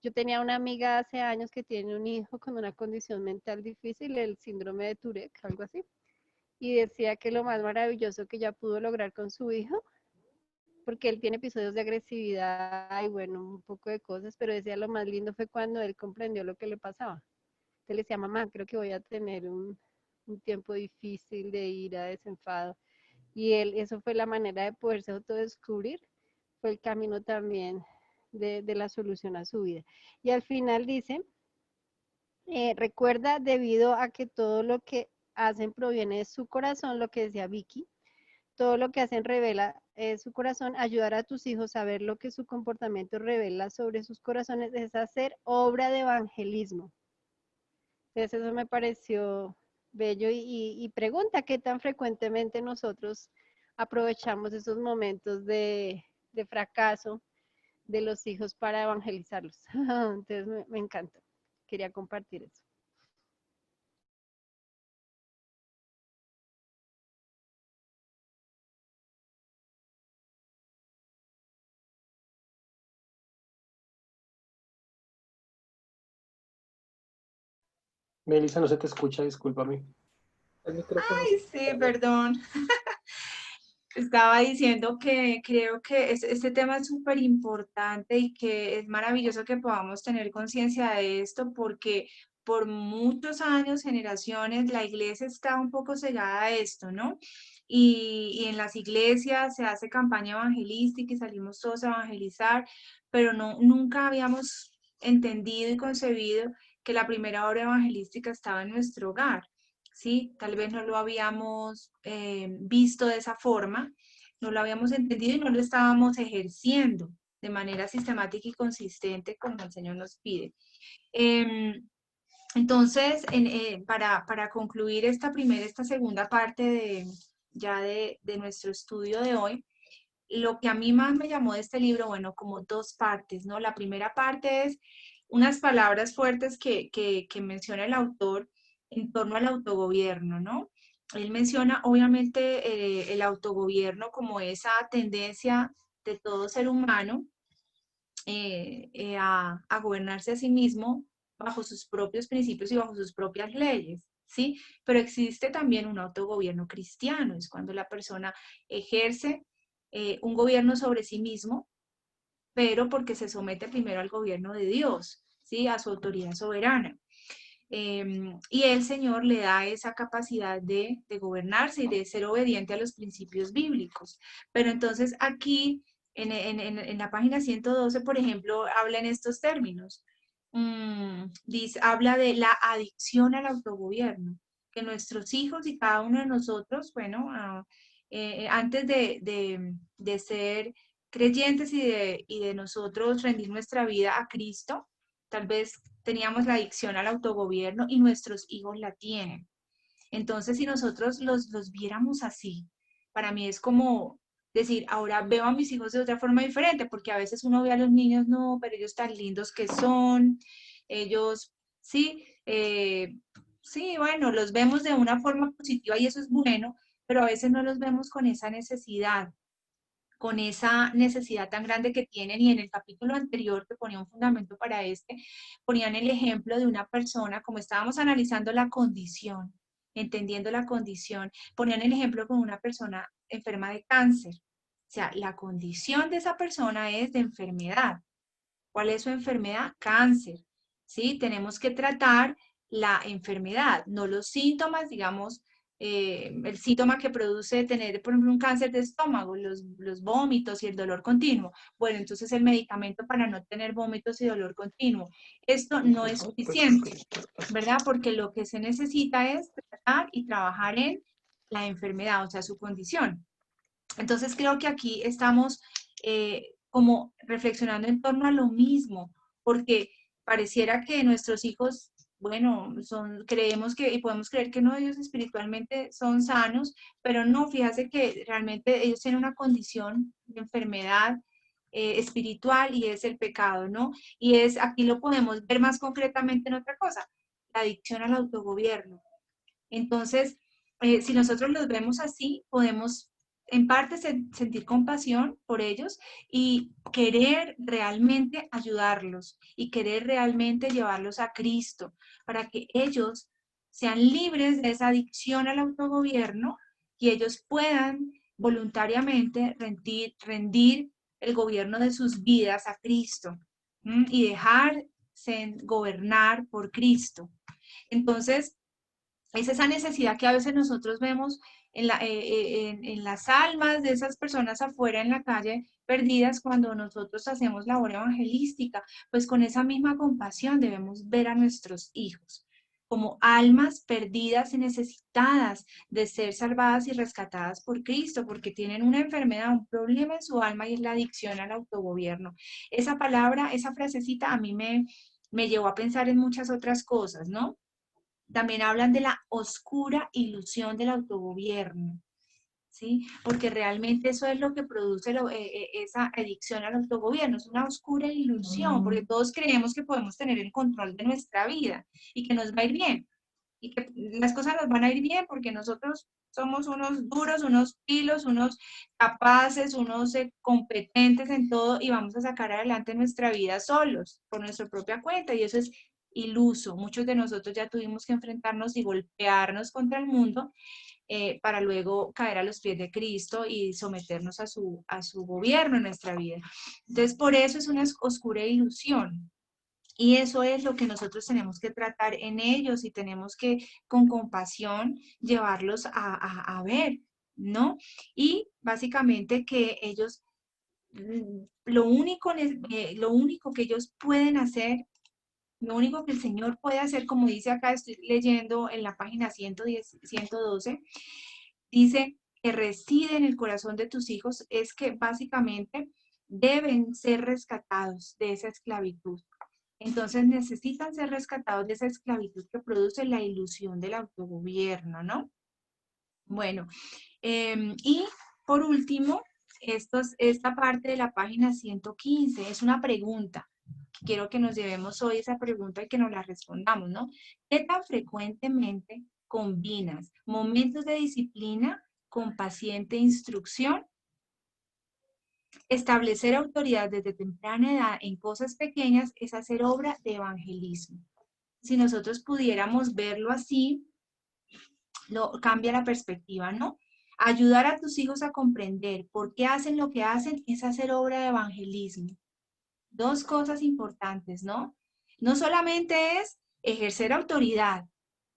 Yo tenía una amiga hace años que tiene un hijo con una condición mental difícil, el síndrome de Tourette, algo así, y decía que lo más maravilloso que ella pudo lograr con su hijo, porque él tiene episodios de agresividad y bueno, un poco de cosas, pero decía lo más lindo fue cuando él comprendió lo que le pasaba. Entonces le decía, mamá, creo que voy a tener un tiempo difícil de ira, de desenfado. Y él, eso fue la manera de poderse autodescubrir, fue el camino también de la solución a su vida. Y al final dice, recuerda, debido a que todo lo que hacen proviene de su corazón, lo que decía Vicky, todo lo que hacen revela su corazón, ayudar a tus hijos a ver lo que su comportamiento revela sobre sus corazones es hacer obra de evangelismo. Entonces eso me pareció bello y pregunta qué tan frecuentemente nosotros aprovechamos esos momentos de fracaso de los hijos para evangelizarlos. Entonces me encanta. Quería compartir eso. Melissa, no se te escucha, discúlpame. El micrófono Ay, sí, perdón. Estaba diciendo que creo que este tema es súper importante y que es maravilloso que podamos tener conciencia de esto porque por muchos años, generaciones, la iglesia está un poco cegada a esto, ¿no? Y en las iglesias se hace campaña evangelística y salimos todos a evangelizar, pero no, nunca habíamos entendido y concebido que la primera obra evangelística estaba en nuestro hogar. ¿Sí? Tal vez no lo habíamos visto de esa forma, no lo habíamos entendido y no lo estábamos ejerciendo de manera sistemática y consistente como el Señor nos pide. Entonces, para concluir esta segunda parte de nuestro estudio de hoy, lo que a mí más me llamó de este libro, bueno, como dos partes, ¿no? La primera parte es unas palabras fuertes que menciona el autor en torno al autogobierno, ¿no? Él menciona obviamente el autogobierno como esa tendencia de todo ser humano a gobernarse a sí mismo bajo sus propios principios y bajo sus propias leyes, ¿sí? Pero existe también un autogobierno cristiano, es cuando la persona ejerce un gobierno sobre sí mismo, pero porque se somete primero al gobierno de Dios, ¿sí? A su autoridad soberana. Y el Señor le da esa capacidad de gobernarse y de ser obediente a los principios bíblicos. Pero entonces aquí, en la página 112, por ejemplo, habla en estos términos. Habla de la adicción al autogobierno, que nuestros hijos y cada uno de nosotros, bueno, antes de ser creyentes y de nosotros rendir nuestra vida a Cristo, tal vez teníamos la adicción al autogobierno y nuestros hijos la tienen. Entonces, si nosotros los viéramos así, para mí es como decir, ahora veo a mis hijos de otra forma diferente, porque a veces uno ve a los niños, no, pero ellos tan lindos que son, ellos, sí, sí, bueno, los vemos de una forma positiva y eso es bueno, pero a veces no los vemos con esa necesidad tan grande que tienen, y en el capítulo anterior que ponía un fundamento para ponían el ejemplo de una persona, como estábamos analizando la condición, entendiendo la condición, ponían el ejemplo con una persona enferma de cáncer. O sea, la condición de esa persona es de enfermedad. ¿Cuál es su enfermedad? Cáncer. ¿Sí? Tenemos que tratar la enfermedad, no los síntomas, digamos, el síntoma que produce tener, por ejemplo, un cáncer de estómago, los vómitos y el dolor continuo. Bueno, entonces el medicamento para no tener vómitos y dolor continuo. Esto no es suficiente, ¿verdad? Porque lo que se necesita es tratar y trabajar en la enfermedad, o sea, su condición. Entonces creo que aquí estamos como reflexionando en torno a lo mismo, porque pareciera que nuestros hijos, bueno, creemos que, y podemos creer que no, ellos espiritualmente son sanos, pero no, fíjate que realmente ellos tienen una condición de enfermedad espiritual y es el pecado, ¿no? Y aquí lo podemos ver más concretamente en otra cosa, la adicción al autogobierno. Entonces, si nosotros los vemos así, podemos en parte sentir compasión por ellos y querer realmente ayudarlos y querer realmente llevarlos a Cristo para que ellos sean libres de esa adicción al autogobierno y ellos puedan voluntariamente rendir el gobierno de sus vidas a Cristo y dejarse gobernar por Cristo. Entonces, Es esa necesidad que a veces nosotros vemos en las almas de esas personas afuera en la calle perdidas cuando nosotros hacemos labor evangelística, pues con esa misma compasión debemos ver a nuestros hijos como almas perdidas y necesitadas de ser salvadas y rescatadas por Cristo, porque tienen una enfermedad, un problema en su alma y es la adicción al autogobierno. Esa palabra, esa frasecita a mí me llevó a pensar en muchas otras cosas, ¿no? También hablan de la oscura ilusión del autogobierno, ¿sí? Porque realmente eso es lo que produce esa adicción al autogobierno, es una oscura ilusión, porque todos creemos que podemos tener el control de nuestra vida y que nos va a ir bien, y que las cosas nos van a ir bien porque nosotros somos unos duros, unos pilos, unos capaces, unos competentes en todo y vamos a sacar adelante nuestra vida solos, por nuestra propia cuenta, y eso es iluso. Muchos de nosotros ya tuvimos que enfrentarnos y golpearnos contra el mundo para luego caer a los pies de Cristo y someternos a su gobierno en nuestra vida. Entonces, por eso es una oscura ilusión. Y eso es lo que nosotros tenemos que tratar en ellos y tenemos que con compasión llevarlos a ver, ¿no? Y básicamente que ellos, lo único que ellos pueden hacer, lo único que el Señor puede hacer, como dice acá, estoy leyendo en la página 110, 112, dice que reside en el corazón de tus hijos, es que básicamente deben ser rescatados de esa esclavitud. Entonces necesitan ser rescatados de esa esclavitud que produce la ilusión del autogobierno, ¿no? Bueno, y por último, esta parte de la página 115 es una pregunta. Quiero que nos llevemos hoy esa pregunta y que nos la respondamos, ¿no? ¿Qué tan frecuentemente combinas momentos de disciplina con paciente instrucción? Establecer autoridad desde temprana edad en cosas pequeñas es hacer obra de evangelismo. Si nosotros pudiéramos verlo así, cambia la perspectiva, ¿no? Ayudar a tus hijos a comprender por qué hacen lo que hacen es hacer obra de evangelismo. Dos cosas importantes, ¿no? No solamente es ejercer autoridad,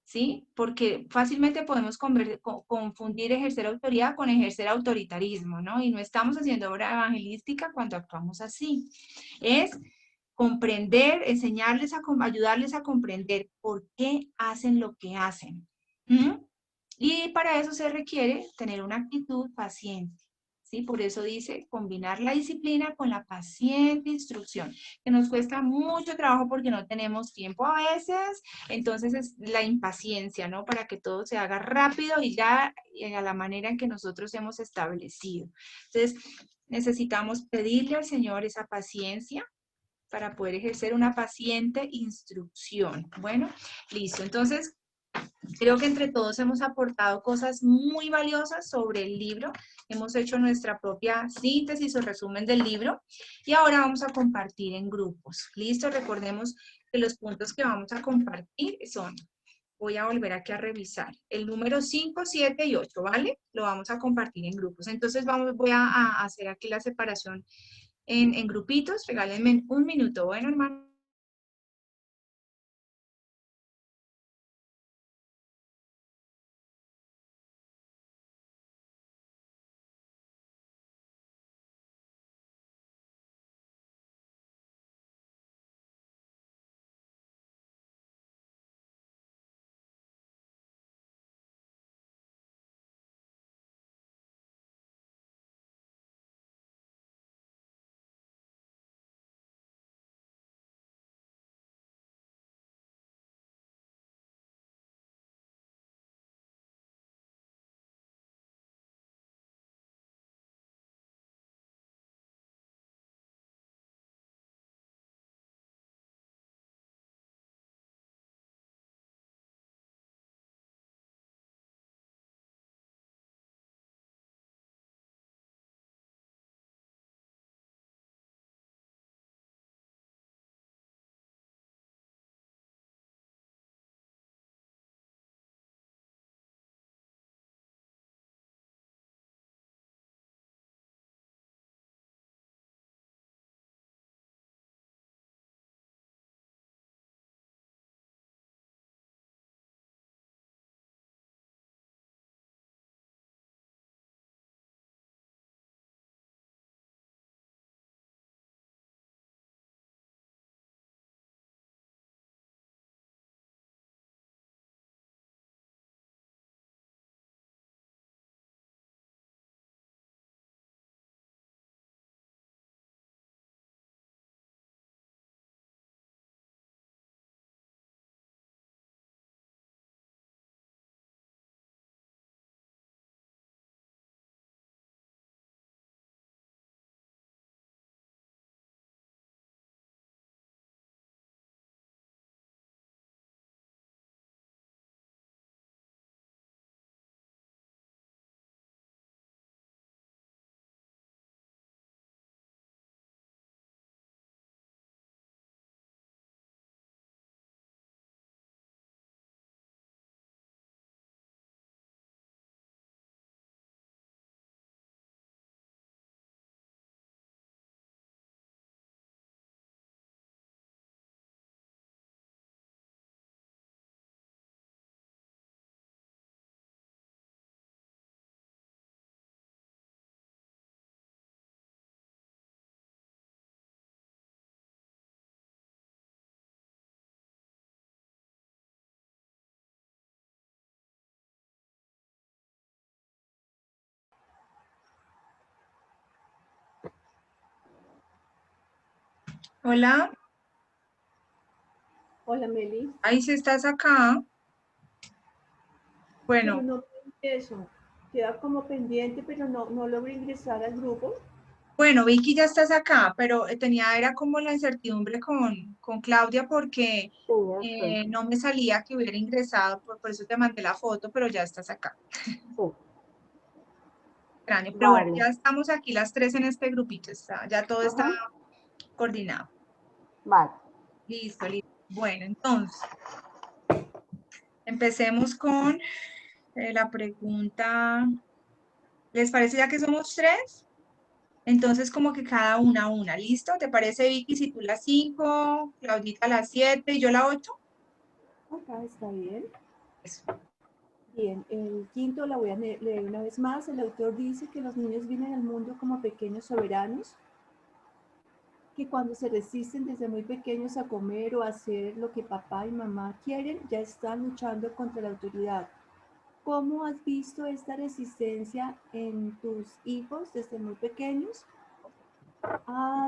¿sí? Porque fácilmente podemos confundir ejercer autoridad con ejercer autoritarismo, ¿no? Y no estamos haciendo obra evangelística cuando actuamos así. Es comprender, enseñarles ayudarles a comprender por qué hacen lo que hacen. ¿Mm? Y para eso se requiere tener una actitud paciente. ¿Sí? Por eso dice combinar la disciplina con la paciente instrucción, que nos cuesta mucho trabajo porque no tenemos tiempo a veces, entonces es la impaciencia, ¿no? Para que todo se haga rápido y ya a la manera en que nosotros hemos establecido. Entonces, necesitamos pedirle al Señor esa paciencia para poder ejercer una paciente instrucción. Bueno, listo. Entonces, creo que entre todos hemos aportado cosas muy valiosas sobre el libro. Hemos hecho nuestra propia síntesis o resumen del libro y ahora vamos a compartir en grupos. Listo, recordemos que los puntos que vamos a compartir son, voy a volver aquí a revisar, el número 5, 7 y 8, ¿vale? Lo vamos a compartir en grupos. Entonces voy a hacer aquí la separación en grupitos. Regálenme un minuto. Bueno, hermano. Hola, Hola, Meli. ahí sí estás acá. Pero Bueno, no eso. Queda como pendiente, pero no logro ingresar al grupo. bueno, Vicky, ya estás acá, pero era como la incertidumbre con Claudia porque Sí, ya estoy. no me salía que hubiera ingresado, por eso te mandé la foto, pero ya estás acá. Sí, Extraño, pero bueno, vale. ya estamos aquí las tres en este grupito, ya todo está Ajá, coordinado. vale. Listo, listo. Bueno, entonces, empecemos con la pregunta. ¿Les parece ya que somos tres? Entonces, como que cada una, ¿listo? ¿Te parece, Vicky, si tú las 5, Claudita las 7 y yo la 8? Acá está bien. Eso. Bien, el quinto la voy a leer una vez más. El autor dice que los niños vienen al mundo como pequeños soberanos, que cuando se resisten desde muy pequeños a comer o a hacer lo que papá y mamá quieren, ya están luchando contra la autoridad. ¿Cómo has visto esta resistencia en tus hijos desde muy pequeños?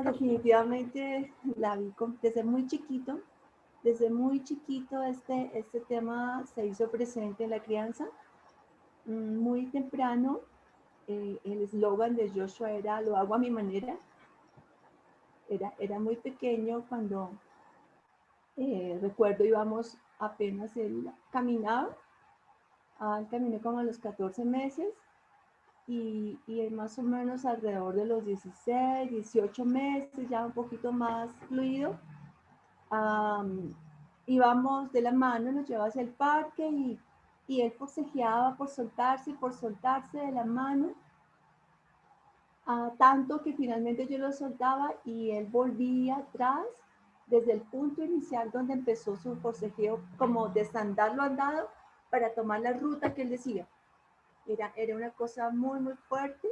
Definitivamente la vi desde muy chiquito. Desde muy chiquito este tema se hizo presente en la crianza. Muy temprano, el eslogan de Joshua era "lo hago a mi manera". Era muy pequeño cuando recuerdo íbamos apenas él caminaba. Él caminó como a los 14 meses y más o menos alrededor de los 16, 18 meses, ya un poquito más fluido, íbamos de la mano, nos llevaba hacia el parque y él forcejeaba por soltarse de la mano, tanto que finalmente yo lo soltaba y él volvía atrás desde el punto inicial donde empezó su forcejeo, como desandar lo andado para tomar la ruta que él decía. Era una cosa muy, muy fuerte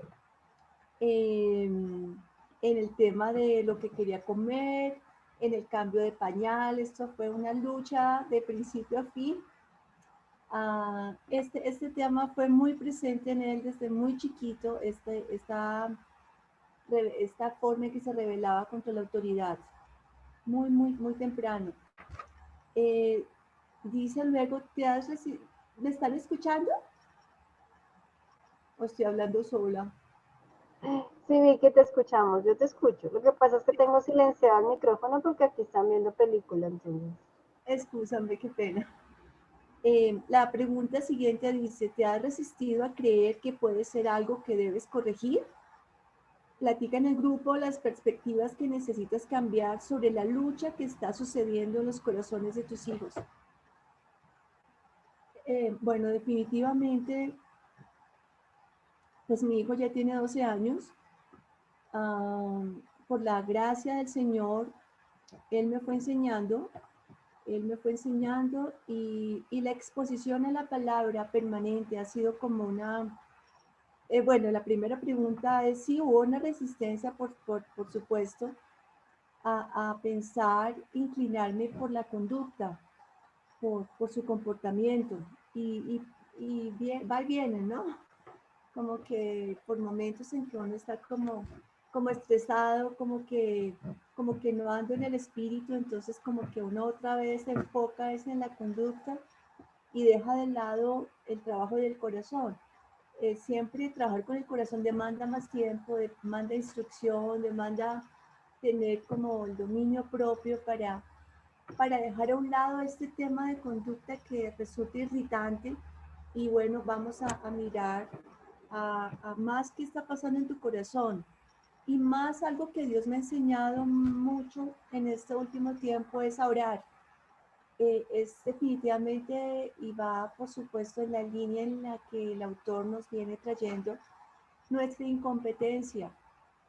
en el tema de lo que quería comer, en el cambio de pañales. Esto fue una lucha de principio a fin. Este tema fue muy presente en él desde muy chiquito, esta forma en que se rebelaba contra la autoridad, muy, muy, muy temprano. Eh, Dice luego, ¿me están escuchando? ¿O estoy hablando sola? Sí, vi que te escuchamos, yo te escucho. Lo que pasa es que tengo silenciado el micrófono porque aquí están viendo película, entonces. Excúsame, qué pena. La pregunta siguiente dice, ¿te has resistido a creer que puede ser algo que debes corregir? Platica en el grupo las perspectivas que necesitas cambiar sobre la lucha que está sucediendo en los corazones de tus hijos. Bueno, definitivamente, pues mi hijo ya tiene 12 años. Por la gracia del Señor, él me fue enseñando y la exposición a la palabra permanente ha sido como una... bueno, la primera pregunta es si hubo una resistencia, por supuesto, a pensar, inclinarme por la conducta, por su comportamiento. Y bien, va y viene, ¿no? Como que por momentos en que uno está como estresado, como que no ando en el espíritu, entonces como que uno otra vez se enfoca es en la conducta y deja de lado el trabajo del corazón. Siempre trabajar con el corazón demanda más tiempo, demanda instrucción, demanda tener como el dominio propio para dejar a un lado este tema de conducta que resulta irritante. Y bueno, vamos a mirar a más qué está pasando en tu corazón. Y más algo que Dios me ha enseñado mucho en este último tiempo es a orar. Es definitivamente y va por supuesto en la línea en la que el autor nos viene trayendo nuestra incompetencia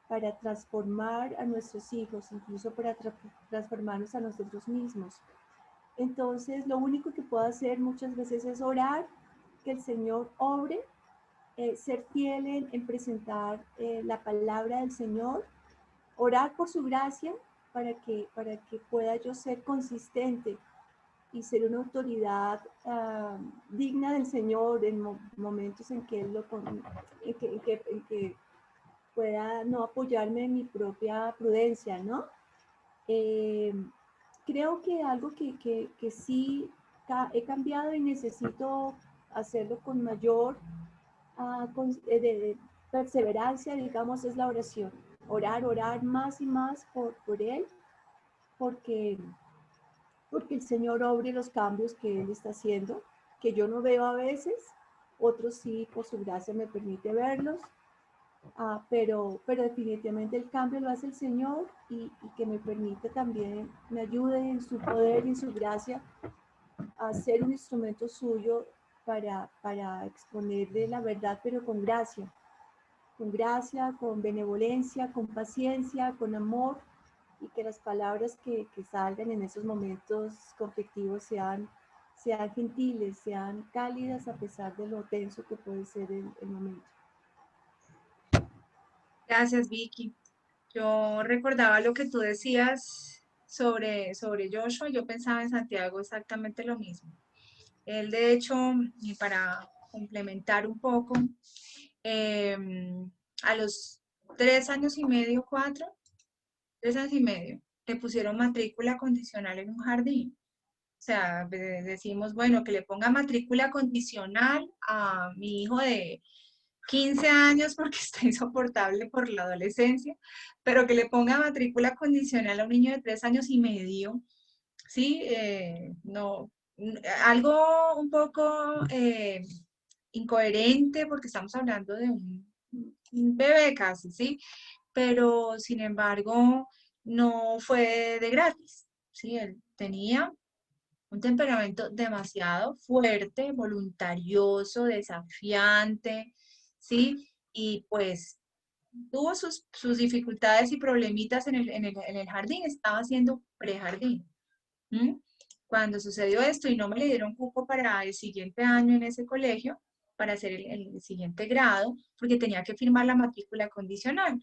para transformar a nuestros hijos, incluso para transformarnos a nosotros mismos. Entonces, lo único que puedo hacer muchas veces es orar, que el Señor obre, ser fiel en presentar la palabra del Señor, orar por su gracia para que pueda yo ser consistente y ser una autoridad digna del Señor en momentos en que Él en que pueda no apoyarme en mi propia prudencia, ¿no? Creo que algo que sí he cambiado y necesito hacerlo con mayor de perseverancia, digamos, es la oración. Orar más y más por él, porque el Señor obre los cambios que Él está haciendo, que yo no veo a veces, otros sí, por su gracia me permite verlos, pero definitivamente el cambio lo hace el Señor y que me permite también, me ayude en su poder y en su gracia a ser un instrumento suyo para exponerle la verdad, pero con gracia, con benevolencia, con paciencia, con amor, y que las palabras que salgan en esos momentos conflictivos sean gentiles, sean cálidas a pesar de lo tenso que puede ser el momento. Gracias, Vicky. Yo recordaba lo que tú decías sobre Joshua, yo pensaba en Santiago exactamente lo mismo. Él, de hecho, y para complementar un poco, a los 3 años y medio, 4, 3 años y medio, le pusieron matrícula condicional en un jardín. O sea, decimos, bueno, que le ponga matrícula condicional a mi hijo de 15 años porque está insoportable por la adolescencia, pero que le ponga matrícula condicional a un niño de 3 años y medio, ¿sí? No, algo un poco incoherente porque estamos hablando de un bebé casi, ¿sí? Pero sin embargo no fue de gratis, ¿sí? Él tenía un temperamento demasiado fuerte, voluntarioso, desafiante, ¿sí? Y pues tuvo sus dificultades y problemitas en el jardín, estaba haciendo prejardín. Cuando sucedió esto y no me le dieron cupo para el siguiente año en ese colegio, para hacer el siguiente grado, porque tenía que firmar la matrícula condicional.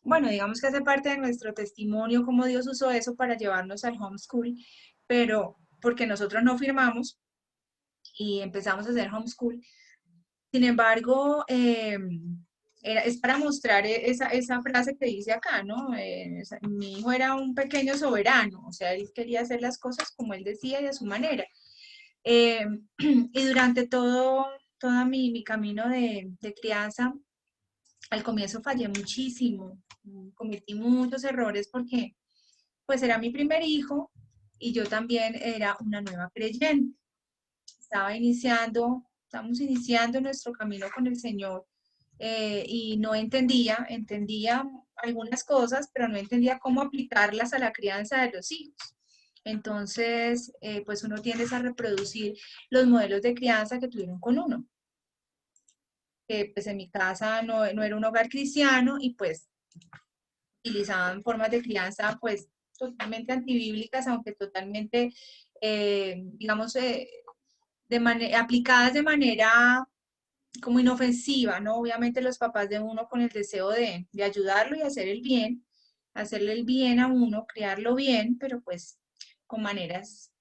Bueno, digamos que hace parte de nuestro testimonio cómo Dios usó eso para llevarnos al homeschool, pero porque nosotros no firmamos y empezamos a hacer homeschool. Sin embargo, es para mostrar esa frase que dice acá, ¿no? Mi hijo era un pequeño soberano, o sea, él quería hacer las cosas como él decía y a su manera. Y durante todo mi camino de crianza, al comienzo fallé muchísimo, cometí muchos errores porque pues era mi primer hijo y yo también era una nueva creyente. Estamos iniciando nuestro camino con el Señor y no entendía algunas cosas, pero no entendía cómo aplicarlas a la crianza de los hijos. Entonces, pues uno tiende a reproducir los modelos de crianza que tuvieron con uno. Pues en mi casa no era un hogar cristiano y pues utilizaban formas de crianza pues totalmente antibíblicas, aunque totalmente, digamos, aplicadas de manera como inofensiva, ¿no? Obviamente los papás de uno con el deseo de ayudarlo y hacer el bien, hacerle el bien a uno, criarlo bien, pero pues con maneras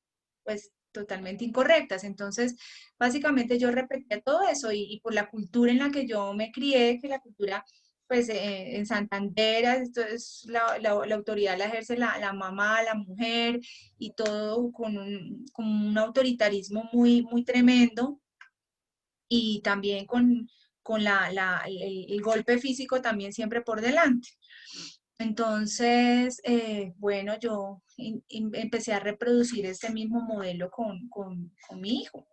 pues totalmente incorrectas. Entonces, básicamente yo repetía todo eso y por la cultura en la que yo me crié, que la cultura pues en Santander, esto es la autoridad la ejerce la mamá, la mujer y todo con un autoritarismo muy, muy tremendo y también con el golpe físico también siempre por delante. Entonces, bueno, yo empecé a reproducir este mismo modelo con mi hijo.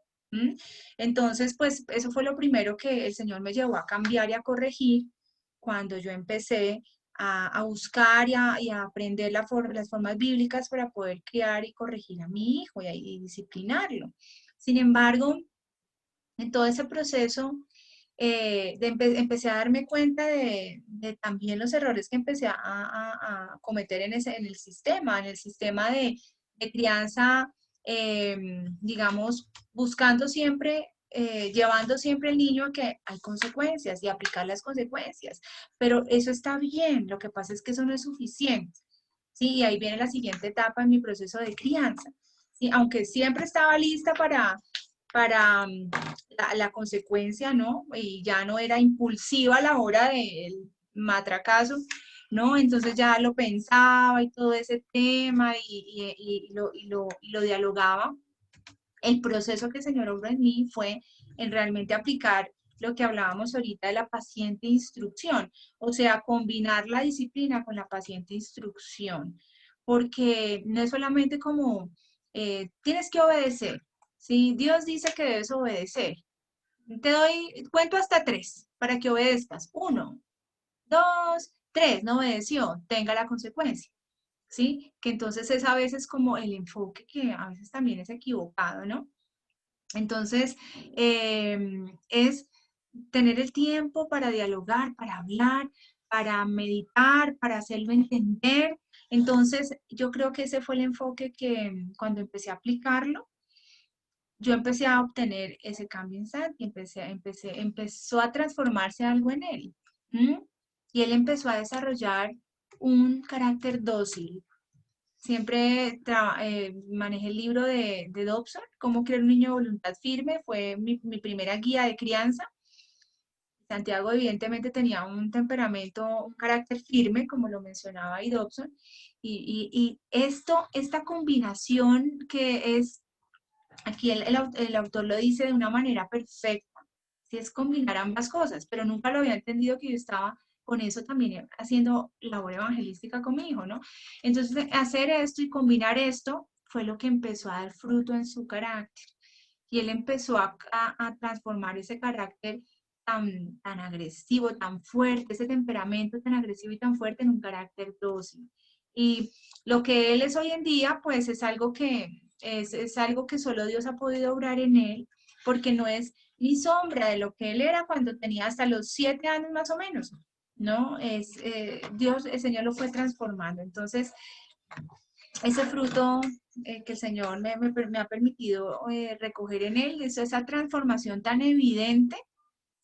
Entonces, pues eso fue lo primero que el Señor me llevó a cambiar y a corregir cuando yo empecé a buscar y a aprender las formas bíblicas para poder criar y corregir a mi hijo y disciplinarlo. Sin embargo, en todo ese proceso, empecé a darme cuenta de también los errores que empecé a cometer en el sistema de crianza, digamos, buscando siempre, llevando siempre al niño a que hay consecuencias y aplicar las consecuencias. Pero eso está bien, lo que pasa es que eso no es suficiente. Sí, y ahí viene la siguiente etapa en mi proceso de crianza. ¿Sí? Aunque siempre estaba lista para la consecuencia, ¿no? Y ya no era impulsiva a la hora del matracazo, ¿no? Entonces ya lo pensaba y todo ese tema y lo dialogaba. El proceso que el Señor obró en mí fue en realmente aplicar lo que hablábamos ahorita de la paciente instrucción, o sea, combinar la disciplina con la paciente instrucción, porque no es solamente como tienes que obedecer, ¿sí? Dios dice que debes obedecer. Te doy, cuento hasta 3 para que obedezcas. 1, 2, 3, no obedeció, tenga la consecuencia. ¿Sí? Que entonces es a veces como el enfoque que a veces también es equivocado, ¿no? Entonces, es tener el tiempo para dialogar, para hablar, para meditar, para hacerlo entender. Entonces, yo creo que ese fue el enfoque que cuando empecé a aplicarlo, yo empecé a obtener ese cambio instante y empezó a transformarse algo en él. ¿Mm? Y él empezó a desarrollar un carácter dócil. Siempre manejé el libro de Dobson, Cómo crear un niño de voluntad firme, fue mi primera guía de crianza. Santiago evidentemente tenía un temperamento, un carácter firme, como lo mencionaba ahí Dobson, y esta combinación que es, aquí el autor lo dice de una manera perfecta, si es combinar ambas cosas, pero nunca lo había entendido que yo estaba con eso también haciendo labor evangelística con mi hijo, ¿no? Entonces, hacer esto y combinar esto fue lo que empezó a dar fruto en su carácter. Y él empezó a transformar ese carácter tan agresivo, tan fuerte, ese temperamento tan agresivo y tan fuerte en un carácter dócil. Y lo que él es hoy en día, pues es algo es algo que solo Dios ha podido obrar en él, porque no es ni sombra de lo que él era cuando tenía hasta los 7 años más o menos, ¿no? Dios, el Señor lo fue transformando. Entonces, ese fruto que el Señor me ha permitido recoger en él, esa transformación tan evidente,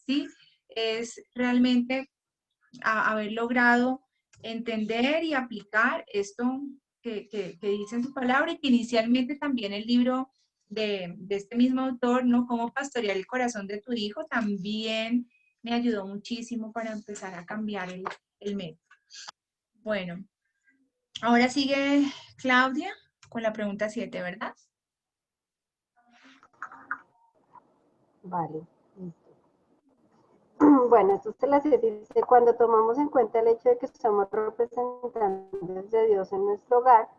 ¿sí? Es realmente haber logrado entender y aplicar esto que dice en su palabra y que inicialmente también el libro de este mismo autor, ¿no? Cómo pastorear el corazón de tu hijo, también me ayudó muchísimo para empezar a cambiar el método. Bueno, ahora sigue Claudia con la pregunta 7, ¿verdad? Vale, listo. Bueno, entonces la 7 dice, cuando tomamos en cuenta el hecho de que somos representantes de Dios en nuestro hogar,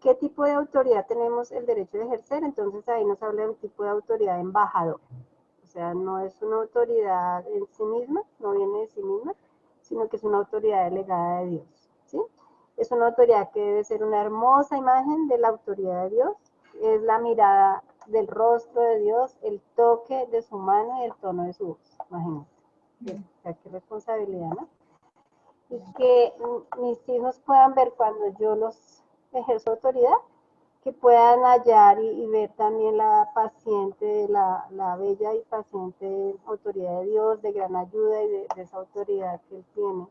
¿qué tipo de autoridad tenemos el derecho de ejercer? Entonces ahí nos habla de un tipo de autoridad embajador. O sea, no es una autoridad en sí misma, no viene de sí misma, sino que es una autoridad delegada de Dios, ¿sí? Es una autoridad que debe ser una hermosa imagen de la autoridad de Dios, es la mirada del rostro de Dios, el toque de su mano y el tono de su voz, imagínense. O sea, qué responsabilidad, ¿no? Y que mis hijos puedan ver cuando yo los ejerzo autoridad, que puedan hallar y ver también la paciente, la bella y paciente autoridad de Dios, de gran ayuda y de esa autoridad que Él tiene,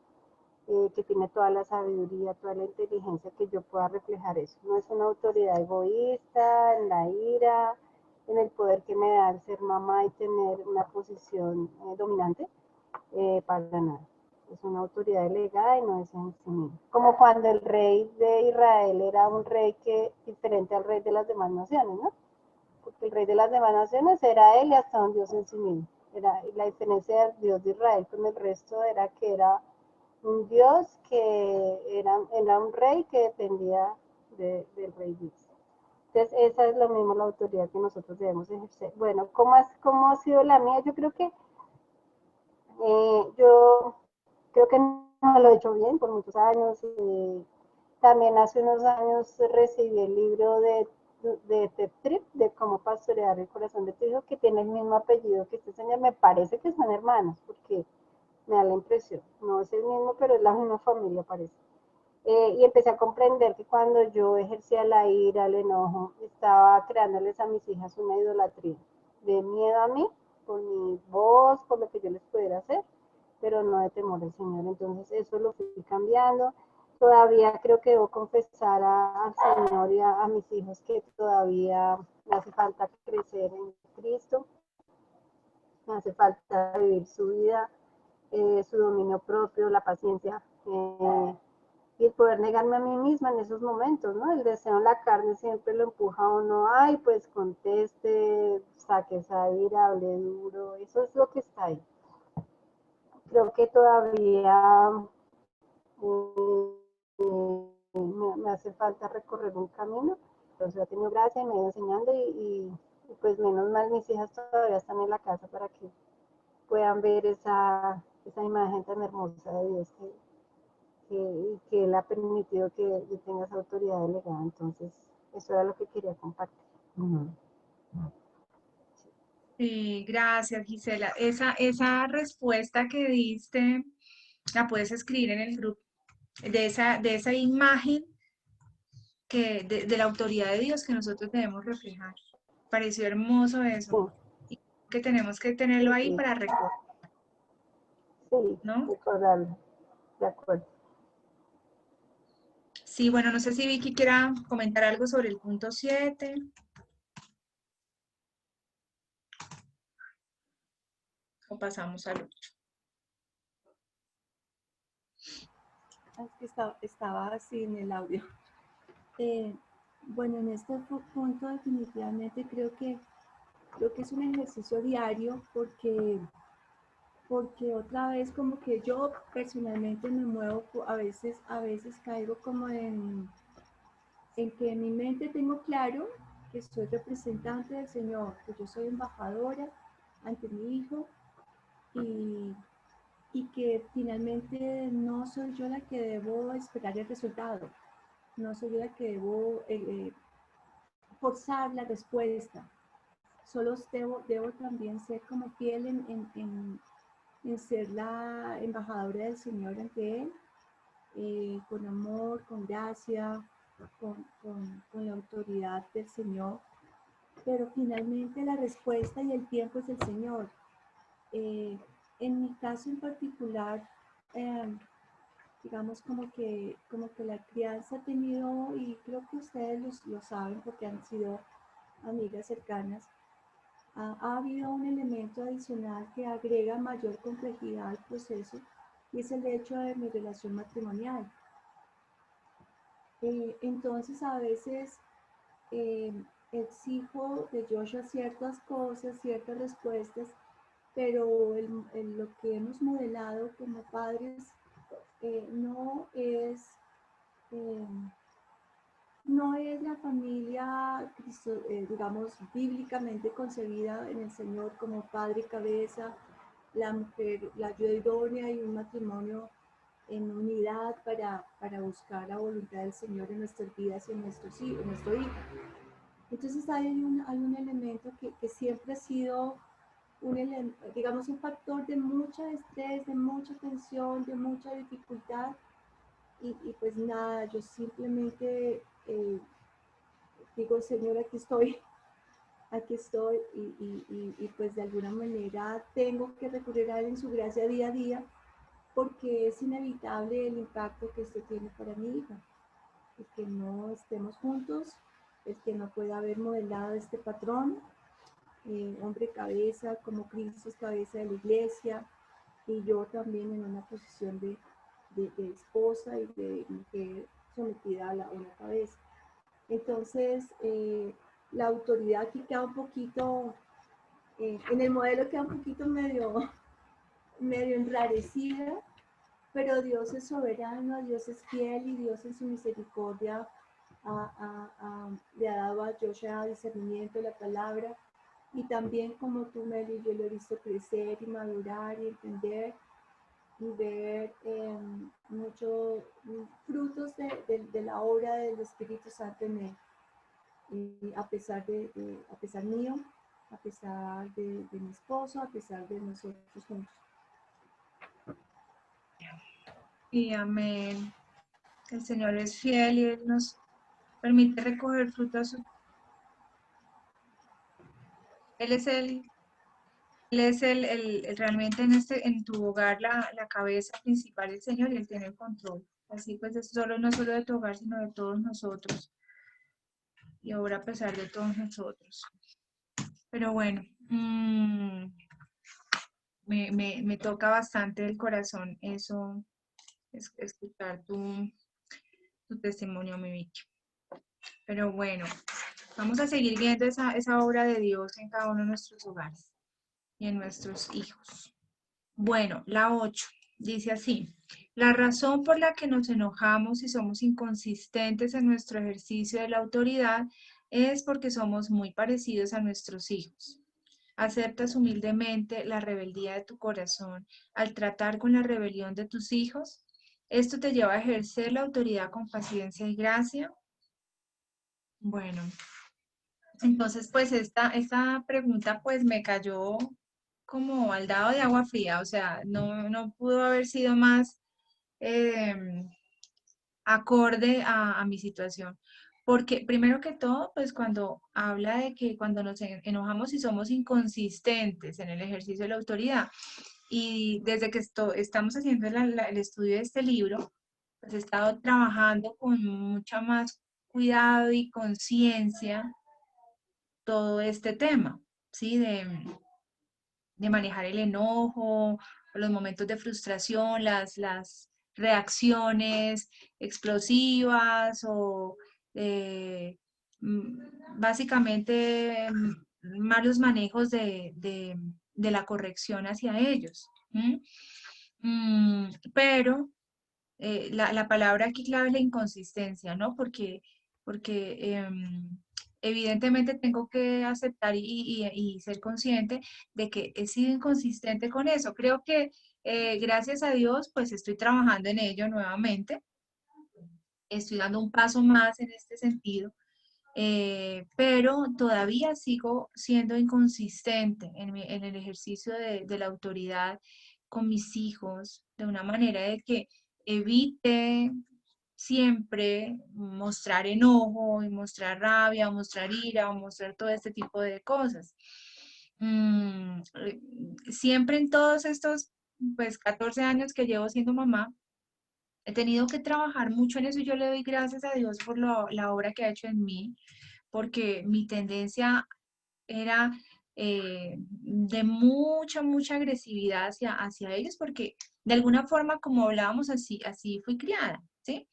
que tiene toda la sabiduría, toda la inteligencia, que yo pueda reflejar eso. No es una autoridad egoísta, en la ira, en el poder que me da el ser mamá y tener una posición dominante, para nada. Es una autoridad delegada y no es en sí mismo. Como cuando el rey de Israel era un rey que diferente al rey de las demás naciones, ¿no? Porque el rey de las demás naciones era él y hasta un Dios en sí mismo. La diferencia del Dios de Israel con el resto era que era un Dios que era un rey que dependía del rey Dios. Entonces, esa es lo mismo la autoridad que nosotros debemos ejercer. Bueno, ¿cómo ha sido la mía? Yo creo que yo creo que no lo he hecho bien por muchos años. También hace unos años recibí el libro de Ted Tripp, de cómo pastorear el corazón de tu hijo, que tiene el mismo apellido que este señor. Me parece que son hermanos, porque me da la impresión. No es el mismo, pero es la misma familia, parece. Y empecé a comprender que cuando yo ejercía la ira, el enojo, estaba creándoles a mis hijas una idolatría de miedo a mí, por mi voz, por lo que yo les pudiera hacer, pero no de temor al Señor. Entonces eso lo fui cambiando. Todavía creo que debo confesar al Señor y a mis hijos que todavía me hace falta crecer en Cristo, me hace falta vivir su vida, su dominio propio, la paciencia, y el poder negarme a mí misma en esos momentos, ¿no? El deseo en la carne siempre lo empuja a uno, ay, pues conteste, saque esa ira, hable duro, eso es lo que está ahí. Creo que todavía me hace falta recorrer un camino, pero se ha tenido gracia y me ha ido enseñando y pues menos mal mis hijas todavía están en la casa para que puedan ver esa imagen tan hermosa de Dios que Él ha permitido que yo tenga esa autoridad delegada. Entonces, eso era lo que quería compartir. Sí, gracias, Gisela. Esa respuesta que diste la puedes escribir en el grupo, de esa imagen de la autoridad de Dios que nosotros debemos reflejar. Pareció hermoso eso. Sí, Y que tenemos que tenerlo sí, ahí sí, para recordar, sí, ¿no? recordarlo. De acuerdo. Sí, bueno, no sé si Vicky quiera comentar algo sobre el punto 7 o pasamos al 8. Es que estaba así en el audio. Bueno, en este punto definitivamente creo que es un ejercicio diario porque otra vez como que yo personalmente me muevo, a veces caigo como en que en mi mente tengo claro que soy representante del Señor, que yo soy embajadora ante mi Hijo y, y que finalmente no soy yo la que debo esperar el resultado, no soy yo la que debo forzar la respuesta, solo debo también ser como fiel en ser la embajadora del Señor ante Él, con amor, con gracia, con la autoridad del Señor. Pero finalmente la respuesta y el tiempo es el Señor. En mi caso en particular, digamos como que la crianza ha tenido, y creo que ustedes lo saben porque han sido amigas cercanas, ha habido un elemento adicional que agrega mayor complejidad al proceso y es el hecho de mi relación matrimonial. Entonces a veces eh, exijo de Joshua ciertas cosas, ciertas respuestas, pero lo que hemos modelado como padres no es... Eh, no es la familia, digamos, bíblicamente concebida en el Señor como padre y cabeza, la mujer, la ayuda idónea y un matrimonio en unidad para buscar la voluntad del Señor en nuestras vidas y en nuestro hijo. Entonces hay un elemento que siempre ha sido digamos, un factor de mucha estrés, de mucha tensión, de mucha dificultad. Y pues nada, yo simplemente digo, Señor, aquí estoy y pues de alguna manera tengo que recurrir a Él en su gracia día a día porque es inevitable el impacto que esto tiene para mi hija. El que no estemos juntos, el que no pueda haber modelado este patrón, hombre cabeza, como Cristo es cabeza de la iglesia, y yo también en una posición de esposa y de mujer sometida a una cabeza. Entonces, la autoridad aquí queda un poquito, en el modelo queda un poquito medio enrarecida, pero Dios es soberano, Dios es fiel y Dios en su misericordia le ha dado a Joshua discernimiento de la palabra y también como tú, Meli, yo lo he visto crecer y madurar y entender y ver muchos frutos de la obra del Espíritu Santo en él. A pesar mío, a pesar de mi esposo, a pesar de nosotros juntos. Y amén. El Señor es fiel y Él nos permite recoger frutos. Él es realmente en tu hogar la cabeza principal, el Señor, y Él tiene el control. Así pues, no solo de tu hogar, sino de todos nosotros. Y obra a pesar de todos nosotros. Pero bueno, me toca bastante el corazón eso, escuchar tu testimonio, mi Vicky. Pero bueno, vamos a seguir viendo esa obra de Dios en cada uno de nuestros hogares y en nuestros hijos. Bueno, la 8 dice así: la razón por la que nos enojamos y somos inconsistentes en nuestro ejercicio de la autoridad es porque somos muy parecidos a nuestros hijos. ¿Aceptas humildemente la rebeldía de tu corazón al tratar con la rebelión de tus hijos? ¿Esto te lleva a ejercer la autoridad con paciencia y gracia? Bueno, entonces pues esta pregunta pues me cayó como al dado de agua fría, o sea, no pudo haber sido más acorde a mi situación. Porque primero que todo, pues cuando habla de que cuando nos enojamos y somos inconsistentes en el ejercicio de la autoridad, y desde que estamos haciendo el estudio de este libro, pues he estado trabajando con mucha más cuidado y conciencia todo este tema, ¿sí? De manejar el enojo, los momentos de frustración, las reacciones explosivas o básicamente malos manejos de la corrección hacia ellos. Pero la palabra aquí clave es la inconsistencia, ¿no? Porque evidentemente tengo que aceptar y ser consciente de que he sido inconsistente con eso. Creo que gracias a Dios, pues estoy trabajando en ello nuevamente. Estoy dando un paso más en este sentido. Pero todavía sigo siendo inconsistente en el ejercicio de la autoridad con mis hijos, de una manera de que evite siempre mostrar enojo y mostrar rabia, o mostrar ira, o mostrar todo este tipo de cosas. Siempre en todos estos, pues, 14 años que llevo siendo mamá, he tenido que trabajar mucho en eso y yo le doy gracias a Dios por la obra que ha hecho en mí, porque mi tendencia era de mucha agresividad hacia ellos, porque de alguna forma, como hablábamos, así fui criada, ¿sí?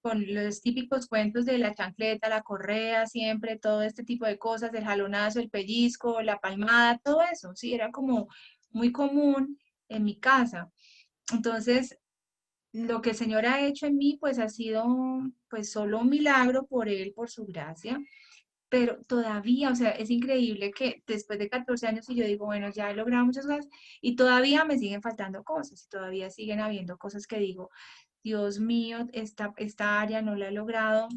Con los típicos cuentos de la chancleta, la correa, siempre, todo este tipo de cosas, el jalonazo, el pellizco, la palmada, todo eso, ¿sí? Era como muy común en mi casa. Entonces, lo que el Señor ha hecho en mí, pues ha sido pues solo un milagro por Él, por su gracia, pero todavía, o sea, es increíble que después de 14 años y yo digo, bueno, ya he logrado muchas cosas y todavía me siguen faltando cosas, y todavía siguen habiendo cosas que digo, Dios mío, esta área no la he logrado,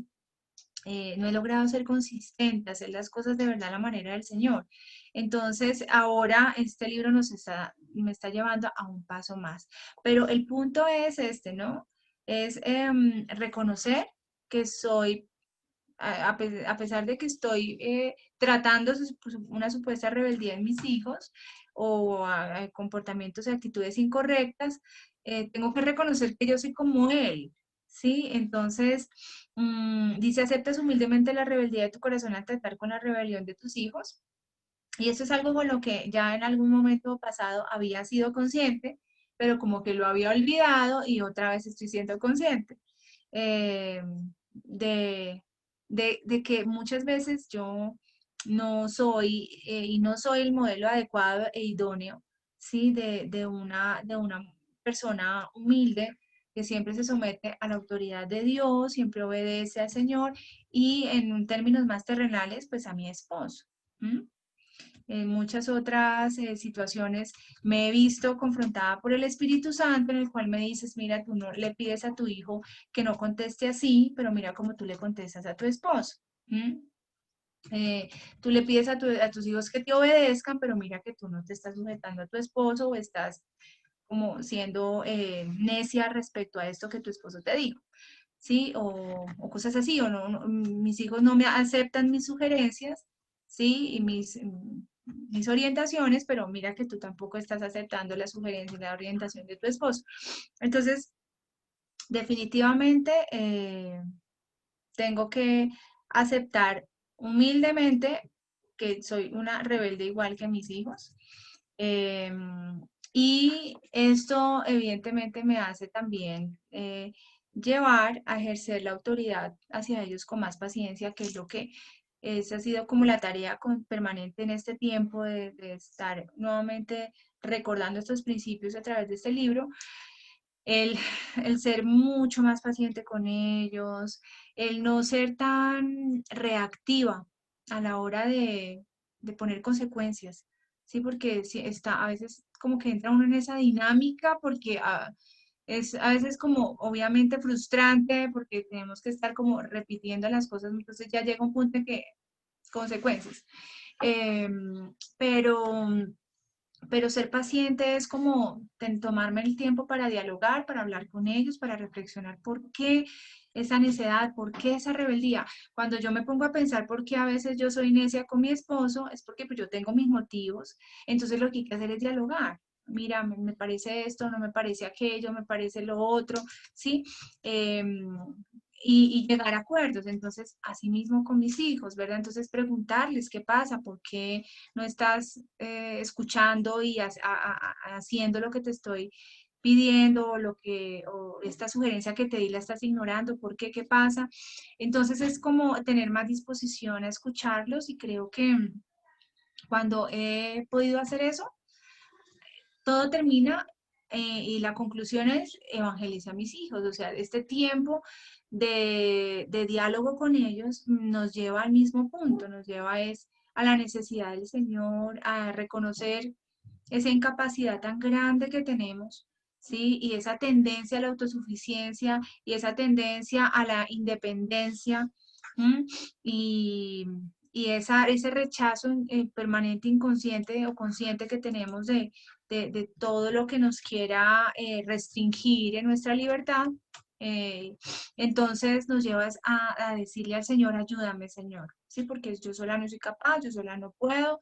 no he logrado ser consistente, hacer las cosas de verdad a la manera del Señor. Entonces, ahora este libro me está llevando a un paso más. Pero el punto es este, ¿no? Es reconocer que soy, a pesar de que estoy tratando una supuesta rebeldía en mis hijos o comportamientos y actitudes incorrectas, tengo que reconocer que yo soy como él, ¿sí? Entonces, dice, ¿aceptas humildemente la rebeldía de tu corazón al tratar con la rebelión de tus hijos? Y eso es algo con lo que ya en algún momento pasado había sido consciente, pero como que lo había olvidado y otra vez estoy siendo consciente eh, de, de que muchas veces yo no soy y no soy el modelo adecuado e idóneo, ¿sí? De una persona humilde que siempre se somete a la autoridad de Dios, siempre obedece al Señor y en términos más terrenales, pues a mi esposo. ¿Mm? En muchas otras situaciones me he visto confrontada por el Espíritu Santo en el cual me dices, mira, tú no le pides a tu hijo que no conteste así, pero mira cómo tú le contestas a tu esposo. Tú le pides a tus hijos que te obedezcan, pero mira que tú no te estás sujetando a tu esposo o estás como siendo necia respecto a esto que tu esposo te dijo. ¿Sí? O cosas así, o mis hijos no me aceptan mis sugerencias, ¿sí? Y mis orientaciones, pero mira que tú tampoco estás aceptando la sugerencia y la orientación de tu esposo. Entonces, definitivamente tengo que aceptar humildemente que soy una rebelde igual que mis hijos. Y esto evidentemente me hace también llevar a ejercer la autoridad hacia ellos con más paciencia, que es lo que esa ha sido como la tarea permanente en este tiempo de estar nuevamente recordando estos principios a través de este libro, el, el ser mucho más paciente con ellos, el no ser tan reactiva a la hora de poner consecuencias, ¿sí? Porque sí está, a veces como que entra uno en esa dinámica porque es a veces como obviamente frustrante porque tenemos que estar como repitiendo las cosas, entonces ya llega un punto en que consecuencias. Pero pero ser paciente es como tomarme el tiempo para dialogar, para hablar con ellos, para reflexionar por qué esa necedad, por qué esa rebeldía. Cuando yo me pongo a pensar por qué a veces yo soy necia con mi esposo, es porque pues, yo tengo mis motivos. Entonces lo que hay que hacer es dialogar. Mira, me parece esto, no me parece aquello, me parece lo otro, ¿sí? Y llegar a acuerdos. Entonces, así mismo con mis hijos, ¿verdad? Entonces, preguntarles qué pasa, por qué no estás escuchando y haciendo lo que te estoy pidiendo, o esta sugerencia que te di la estás ignorando, ¿por qué? ¿Qué pasa? Entonces es como tener más disposición a escucharlos y creo que cuando he podido hacer eso, todo termina y la conclusión es evangeliza a mis hijos, o sea, este tiempo de diálogo con ellos nos lleva al mismo punto, nos lleva a la necesidad del Señor, a reconocer esa incapacidad tan grande que tenemos, ¿sí? Y esa tendencia a la autosuficiencia y esa tendencia a la independencia, ¿m? Y ese rechazo permanente, inconsciente o consciente que tenemos de todo lo que nos quiera restringir en nuestra libertad. Entonces nos llevas a decirle al Señor, ayúdame, Señor, ¿sí? Porque yo sola no soy capaz, yo sola no puedo,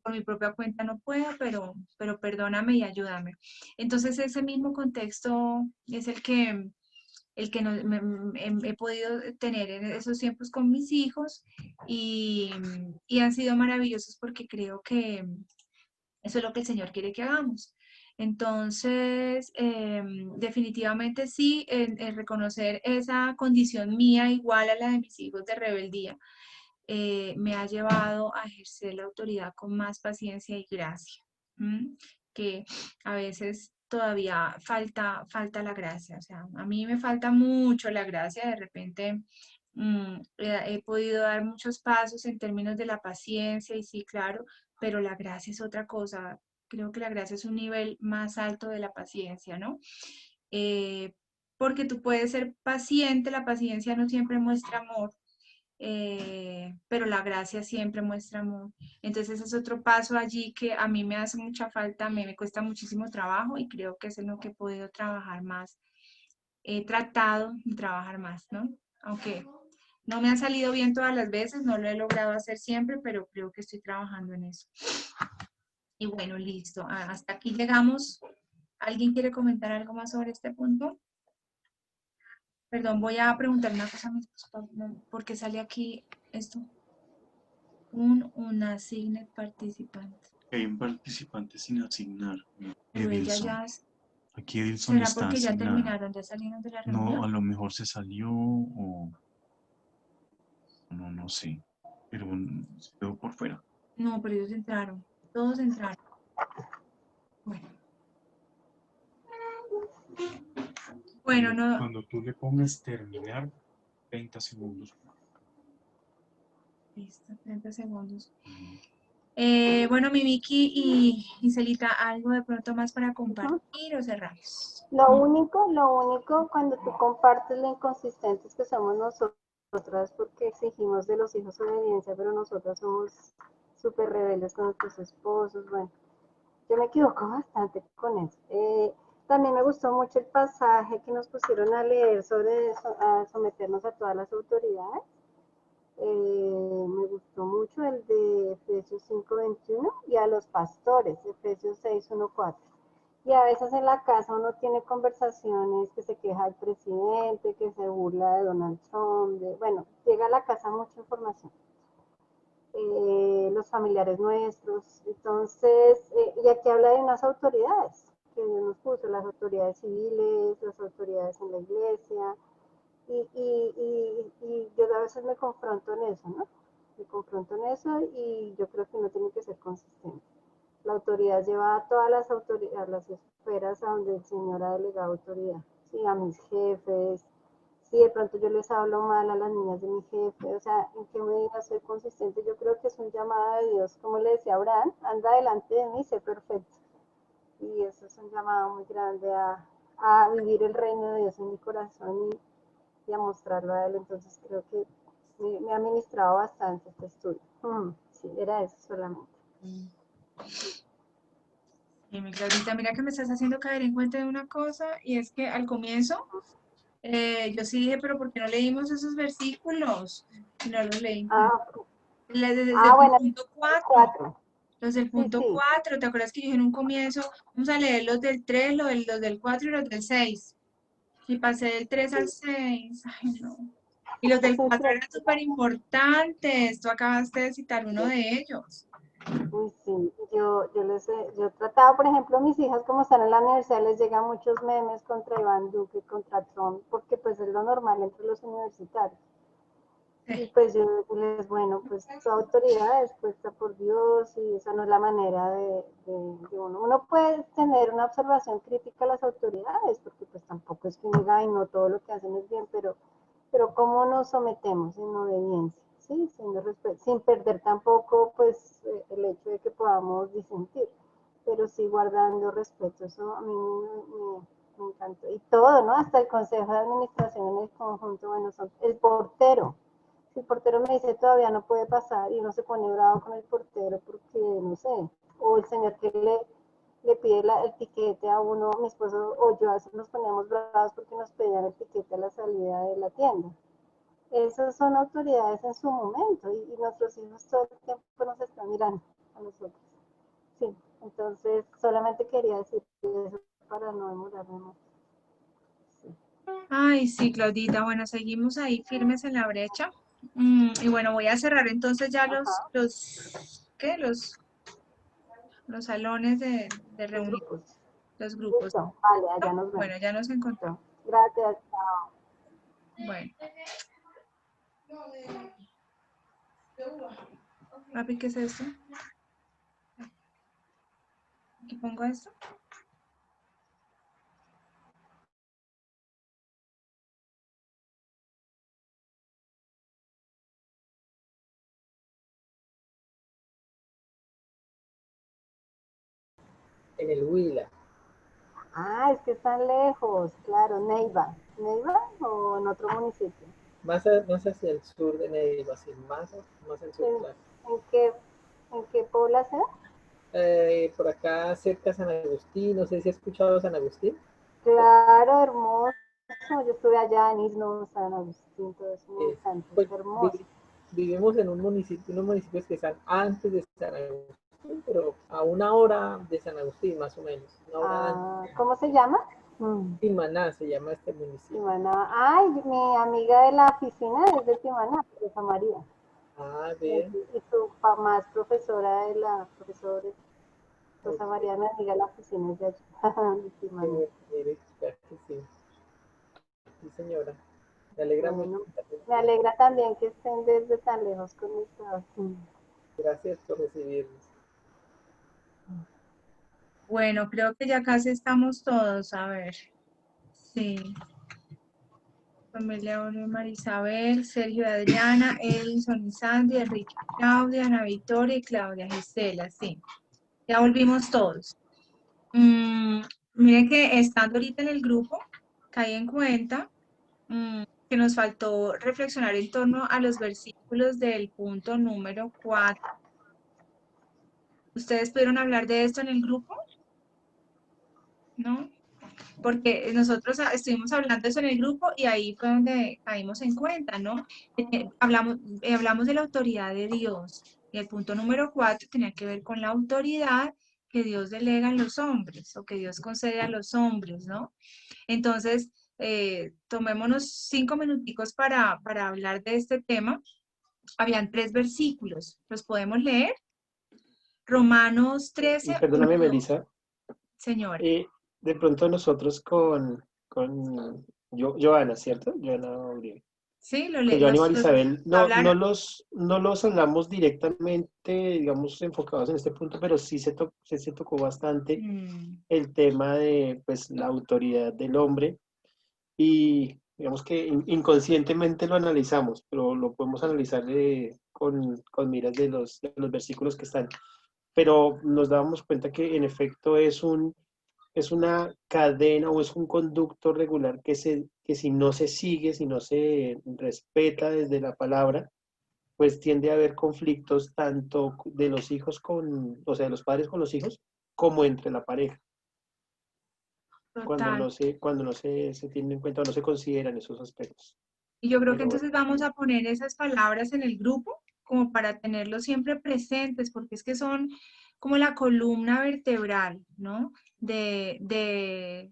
por mi propia cuenta no puedo, pero perdóname y ayúdame. Entonces ese mismo contexto es el que he podido tener en esos tiempos con mis hijos y han sido maravillosos porque creo que eso es lo que el Señor quiere que hagamos. Entonces, definitivamente sí, en reconocer esa condición mía igual a la de mis hijos de rebeldía, me ha llevado a ejercer la autoridad con más paciencia y gracia, que a veces todavía falta la gracia, o sea, a mí me falta mucho la gracia, de repente he podido dar muchos pasos en términos de la paciencia y sí, claro, pero la gracia es otra cosa, creo que la gracia es un nivel más alto de la paciencia, ¿no? Eh, porque tú puedes ser paciente, la paciencia no siempre muestra amor, pero la gracia siempre muestra amor. Entonces ese es otro paso allí que a mí me hace mucha falta, a mí me cuesta muchísimo trabajo y creo que es en lo que he podido trabajar más. He tratado de trabajar más, ¿no? Aunque no me ha salido bien todas las veces, no lo he logrado hacer siempre, pero creo que estoy trabajando en eso. Y bueno, listo. Hasta aquí llegamos. ¿Alguien quiere comentar algo más sobre este punto? Perdón, voy a preguntar una cosa a mi esposo, ¿por qué sale aquí esto? Un assigned participante. Hay un participante sin asignar. Pero ella Edilson. ya, Aquí Edilson ¿será está porque ya asignada. terminaron, ya salieron de la reunión? No, a lo mejor se salió o no sé. Pero se quedó por fuera. No, pero ellos entraron. Todos entraron. Bueno. Bueno, no. Cuando tú le pongas terminar, 30 segundos. Listo, 30 segundos. Bueno, mi Vicky y Celita, ¿algo de pronto más para compartir o cerramos? Lo único, cuando tú compartes lo inconsistentes que somos nosotras, porque exigimos de los hijos obediencia, pero nosotras somos súper rebeldes con nuestros esposos, bueno, yo me equivoco bastante con eso. También me gustó mucho el pasaje que nos pusieron a leer sobre a someternos a todas las autoridades. Me gustó mucho el de Efesios 5:21 y a los pastores, Efesios 6:1-4. Y a veces en la casa uno tiene conversaciones que se queja del presidente, que se burla de Donald Trump, bueno, llega a la casa mucha información. Los familiares nuestros, entonces, y aquí habla de unas autoridades, que Dios nos puso, las autoridades civiles, las autoridades en la iglesia, y yo a veces me confronto en eso, ¿no? Me confronto en eso y yo creo que uno tiene que ser consistente. La autoridad lleva a todas las autoridades, a las esferas a donde el Señor ha delegado autoridad, ¿sí? A mis jefes, si de pronto yo les hablo mal a las niñas de mi jefe, o sea, ¿en qué medida soy consistente? Yo creo que es un llamado de Dios, como le decía Abraham, anda delante de mí, sé perfecto. Y eso es un llamado muy grande a vivir el reino de Dios en mi corazón y a mostrarlo a Él. Entonces creo que me ha ministrado bastante este estudio. Sí, era eso solamente. Y mi Claudita, mira que me estás haciendo caer en cuenta de una cosa, y es que al comienzo yo sí dije, pero ¿por qué no leímos esos versículos? Y no los leímos. Desde el Bueno, punto 4. 4. Los del punto 4, ¿te acuerdas que dije en un comienzo? Vamos a leer los del 3, los del 4 y los del 6. Y pasé del 3 al 6. Ay, no. Y los del 4 eran súper importantes. Tú acabaste de citar uno de ellos. Uy, sí, yo he tratado, por ejemplo, a mis hijas, como están en la universidad, les llegan muchos memes contra Iván Duque, contra Trump, porque pues es lo normal entre los universitarios. Y pues yo les, bueno, pues tu autoridad es puesta por Dios y esa no es la manera de uno. Uno puede tener una observación crítica a las autoridades, porque pues tampoco es que diga, ay, no, todo lo que hacen es bien, pero cómo nos sometemos en obediencia, ¿sí? Sin perder tampoco pues el hecho de que podamos disentir, pero sí guardando respeto. Eso a mí me encantó. Y todo, ¿no? Hasta el consejo de administración en el conjunto, bueno, son el portero. Si el portero me dice todavía no puede pasar y uno se pone bravo con el portero porque, no sé, o el señor que le pide el tiquete a uno, mi esposo o yo, a veces nos poníamos bravos porque nos pedían el tiquete a la salida de la tienda. Esas son autoridades en su momento y nuestros hijos todo el tiempo nos están mirando a nosotros. Sí, entonces solamente quería decir eso para no demorarme más. Ay, sí, Claudita. Bueno, seguimos ahí firmes en la brecha. Y bueno, voy a cerrar entonces ya ¿qué? Los salones de reunión. Los grupos. Listo, vale, allá nos vemos. Bueno, ya nos encontramos. Gracias, chao. Bueno. Papi, ¿qué es esto? ¿Aquí pongo esto? En el Huila. Ah, es que están lejos, claro, Neiva. ¿Neiva o en otro municipio? Más hacia el sur de Neiva, sí, más al sur, claro. ¿En qué población? Por acá cerca de San Agustín, no sé si has escuchado San Agustín. Claro, hermoso. Yo estuve allá en Isno, San Agustín, todo eso me encanta, pues, hermoso. Vivimos en unos municipios que están antes de San Agustín, pero a 1 hora de San Agustín, más o menos. ¿Cómo se llama? Timaná se llama este municipio. Timaná. Ay, mi amiga de la oficina es de Timaná, Rosa María. Ah, bien. Y su mamá es profesora de la profesora Rosa María, mi amiga de la oficina es de allá, de Timaná. Sí. Sí, señora. Me alegra mucho. Me alegra también que estén desde tan lejos conectados. Gracias por recibirnos. Bueno, creo que ya casi estamos todos. A ver. Sí. Familia Olio, Marisabel, Sergio, Adriana, Edison y Sandy, Enrique, Claudia, Ana Victoria y Claudia Gisela. Sí. Ya volvimos todos. Miren que estando ahorita en el grupo, caí en cuenta que nos faltó reflexionar en torno a los versículos del punto número 4. ¿Ustedes pudieron hablar de esto en el grupo? ¿No? Porque nosotros estuvimos hablando de eso en el grupo y ahí fue donde caímos en cuenta, ¿no? Hablamos de la autoridad de Dios y el punto número 4 tenía que ver con la autoridad que Dios delega a los hombres o que Dios concede a los hombres, ¿no? Entonces, tomémonos 5 minuticos para hablar de este tema. Habían 3 versículos, ¿los podemos leer? Romanos 13. Perdóname, Melissa. Señor. de pronto nosotros con Joana, ¿cierto? Joana Uribe. Sí, Con Joana y Marisabel, hablaron. no los hablamos directamente, digamos, enfocados en este punto, pero sí se tocó bastante el tema de, pues, la autoridad del hombre y digamos que inconscientemente lo analizamos, pero lo podemos analizar con miras de los versículos que están. Pero nos dábamos cuenta que en efecto es una cadena o es un conducto regular que si no se sigue, si no se respeta desde la palabra, pues tiende a haber conflictos tanto de los hijos o sea, de los padres con los hijos, como entre la pareja. Cuando Total. no se tienen en cuenta o no se consideran esos aspectos. Y yo creo que Pero entonces vamos a poner esas palabras en el grupo como para tenerlos siempre presentes, porque es que son como la columna vertebral, ¿no? De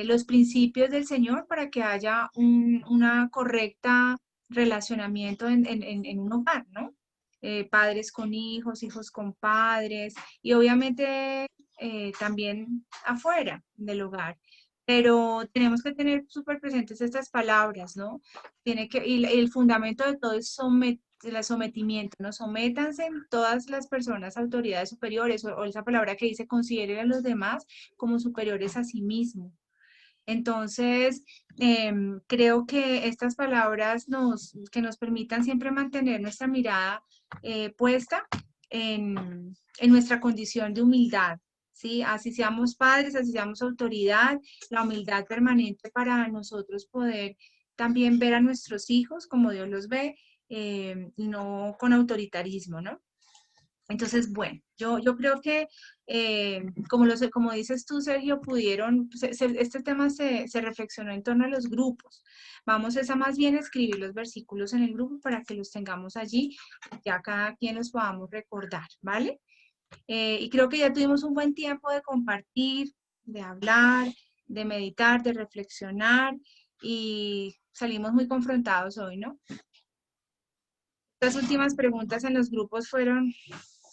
los principios del Señor para que haya una correcta relacionamiento en un hogar, ¿no? Padres con hijos, hijos con padres y obviamente también afuera del hogar. Pero tenemos que tener súper presentes estas palabras, ¿no? Y el fundamento de todo es el sometimiento, ¿no? Sométanse todas las personas, autoridades superiores, o esa palabra que dice consideren a los demás como superiores a sí mismo. Entonces, creo que estas palabras que nos permitan siempre mantener nuestra mirada puesta en nuestra condición de humildad, ¿sí? Así seamos padres, así seamos autoridad, la humildad permanente para nosotros poder también ver a nuestros hijos como Dios los ve, y no con autoritarismo, ¿no? Entonces, bueno, yo creo que, como dices tú, Sergio, este tema se reflexionó en torno a los grupos. Vamos a más bien a escribir los versículos en el grupo para que los tengamos allí, ya cada quien los podamos recordar, ¿vale? Y creo que ya tuvimos un buen tiempo de compartir, de hablar, de meditar, de reflexionar y salimos muy confrontados hoy, ¿no? Las últimas preguntas en los grupos fueron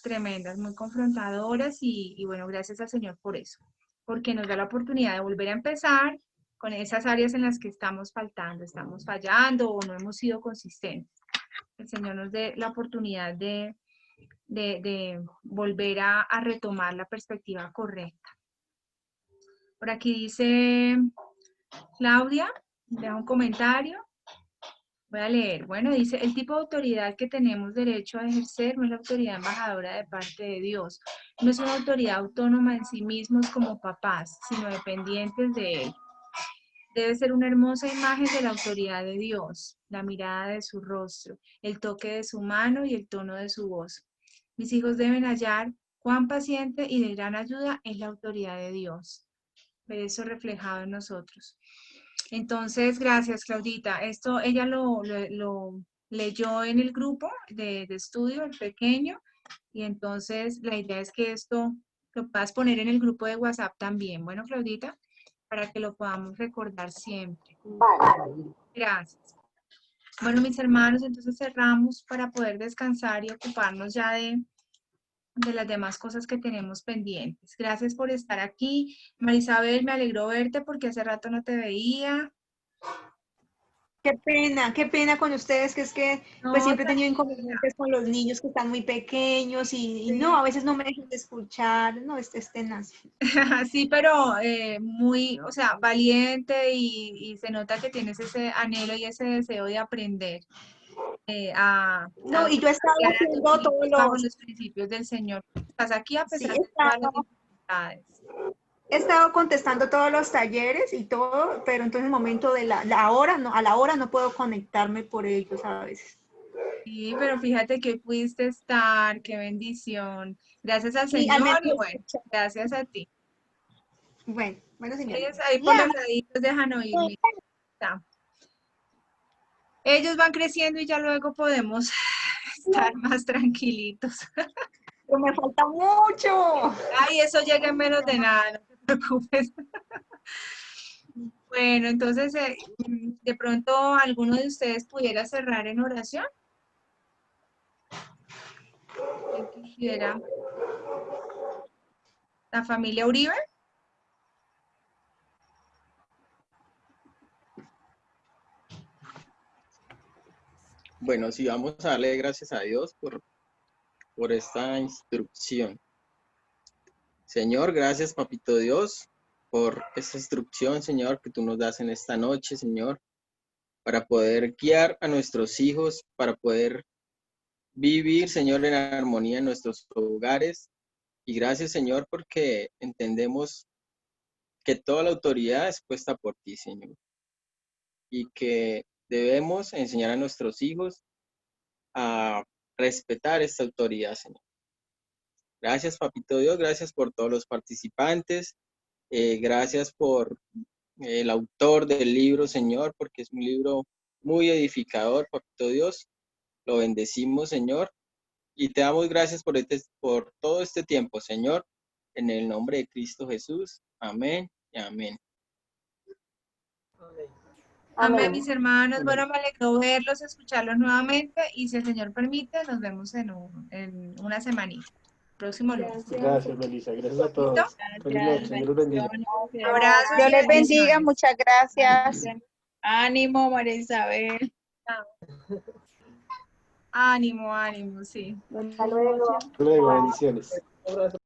tremendas, muy confrontadoras y bueno, gracias al Señor por eso, porque nos da la oportunidad de volver a empezar con esas áreas en las que estamos faltando, estamos fallando o no hemos sido consistentes. El Señor nos dé la oportunidad de volver a retomar la perspectiva correcta. Por aquí dice Claudia, deja un comentario. Voy a leer. Bueno, dice, el tipo de autoridad que tenemos derecho a ejercer no es la autoridad embajadora de parte de Dios. No es una autoridad autónoma en sí mismos como papás, sino dependientes de Él. Debe ser una hermosa imagen de la autoridad de Dios, la mirada de su rostro, el toque de su mano y el tono de su voz. Mis hijos deben hallar cuán paciente y de gran ayuda es la autoridad de Dios. Ver eso reflejado en nosotros. Entonces, gracias, Claudita. Esto ella lo leyó en el grupo de estudio, el pequeño, y entonces la idea es que esto lo puedas poner en el grupo de WhatsApp también. Bueno, Claudita, para que lo podamos recordar siempre. Vale. Gracias. Bueno, mis hermanos, entonces cerramos para poder descansar y ocuparnos ya de las demás cosas que tenemos pendientes. Gracias por estar aquí. Marisabel, me alegró verte porque hace rato no te veía. Qué pena con ustedes, que es que No, pues siempre he tenido tranquila. inconvenientes con los niños que están muy pequeños y Sí. no, a veces no me dejan de escuchar, no, es tenaz. Sí, pero muy, o sea, valiente y se nota que tienes ese anhelo y ese deseo de aprender No, y yo he estado guiar a tus haciendo todos hijos bajo los, los principios del Señor. Estás aquí a sí, pesar de todas las dificultades. he estado contestando todos los talleres y todo, pero entonces en el momento de la hora, no, a la hora no puedo conectarme por ellos a veces. Sí, pero fíjate que pudiste estar, qué bendición. Gracias al Sí, al Señor menos y bueno, escuchar. gracias a ti. Bueno, señorita. Ellos ahí por los laditos dejan oírme. Ellos van creciendo y ya luego podemos estar más tranquilitos. Pero me falta mucho. Ay, eso llega en menos de nada, no te preocupes. Bueno, entonces, de pronto alguno de ustedes pudiera cerrar en oración. ¿Quién quisiera? ¿La familia Uribe? Bueno, sí, vamos a darle gracias a Dios por esta instrucción. Señor, gracias, Papito Dios, por esta instrucción, Señor, que tú nos das en esta noche, Señor, para poder guiar a nuestros hijos, para poder vivir, Señor, en armonía en nuestros hogares. Y gracias, Señor, porque entendemos que toda la autoridad es puesta por ti, Señor, y que debemos enseñar a nuestros hijos a respetar esta autoridad, Señor. Gracias, Papito Dios, gracias por todos los participantes, gracias por el autor del libro, Señor, porque es un libro muy edificador, Papito Dios. Lo bendecimos, Señor, y te damos gracias por todo este tiempo, Señor, en el nombre de Cristo Jesús. Amén y amén. Amén, Amén. mis hermanos. Bueno, me alegró verlos, escucharlos nuevamente y si el Señor permite, nos vemos en una semanita. Próximo lunes. Gracias, Melissa. Gracias a todos. Feliz Gracias, noche. Dios los bendiga. bendiciones. Abrazos Dios y les bendiga, bendiciones. muchas gracias. Ánimo, María Isabel. Ánimo, ánimo, sí. Buenas noches. Hasta luego, bendiciones. Un abrazo.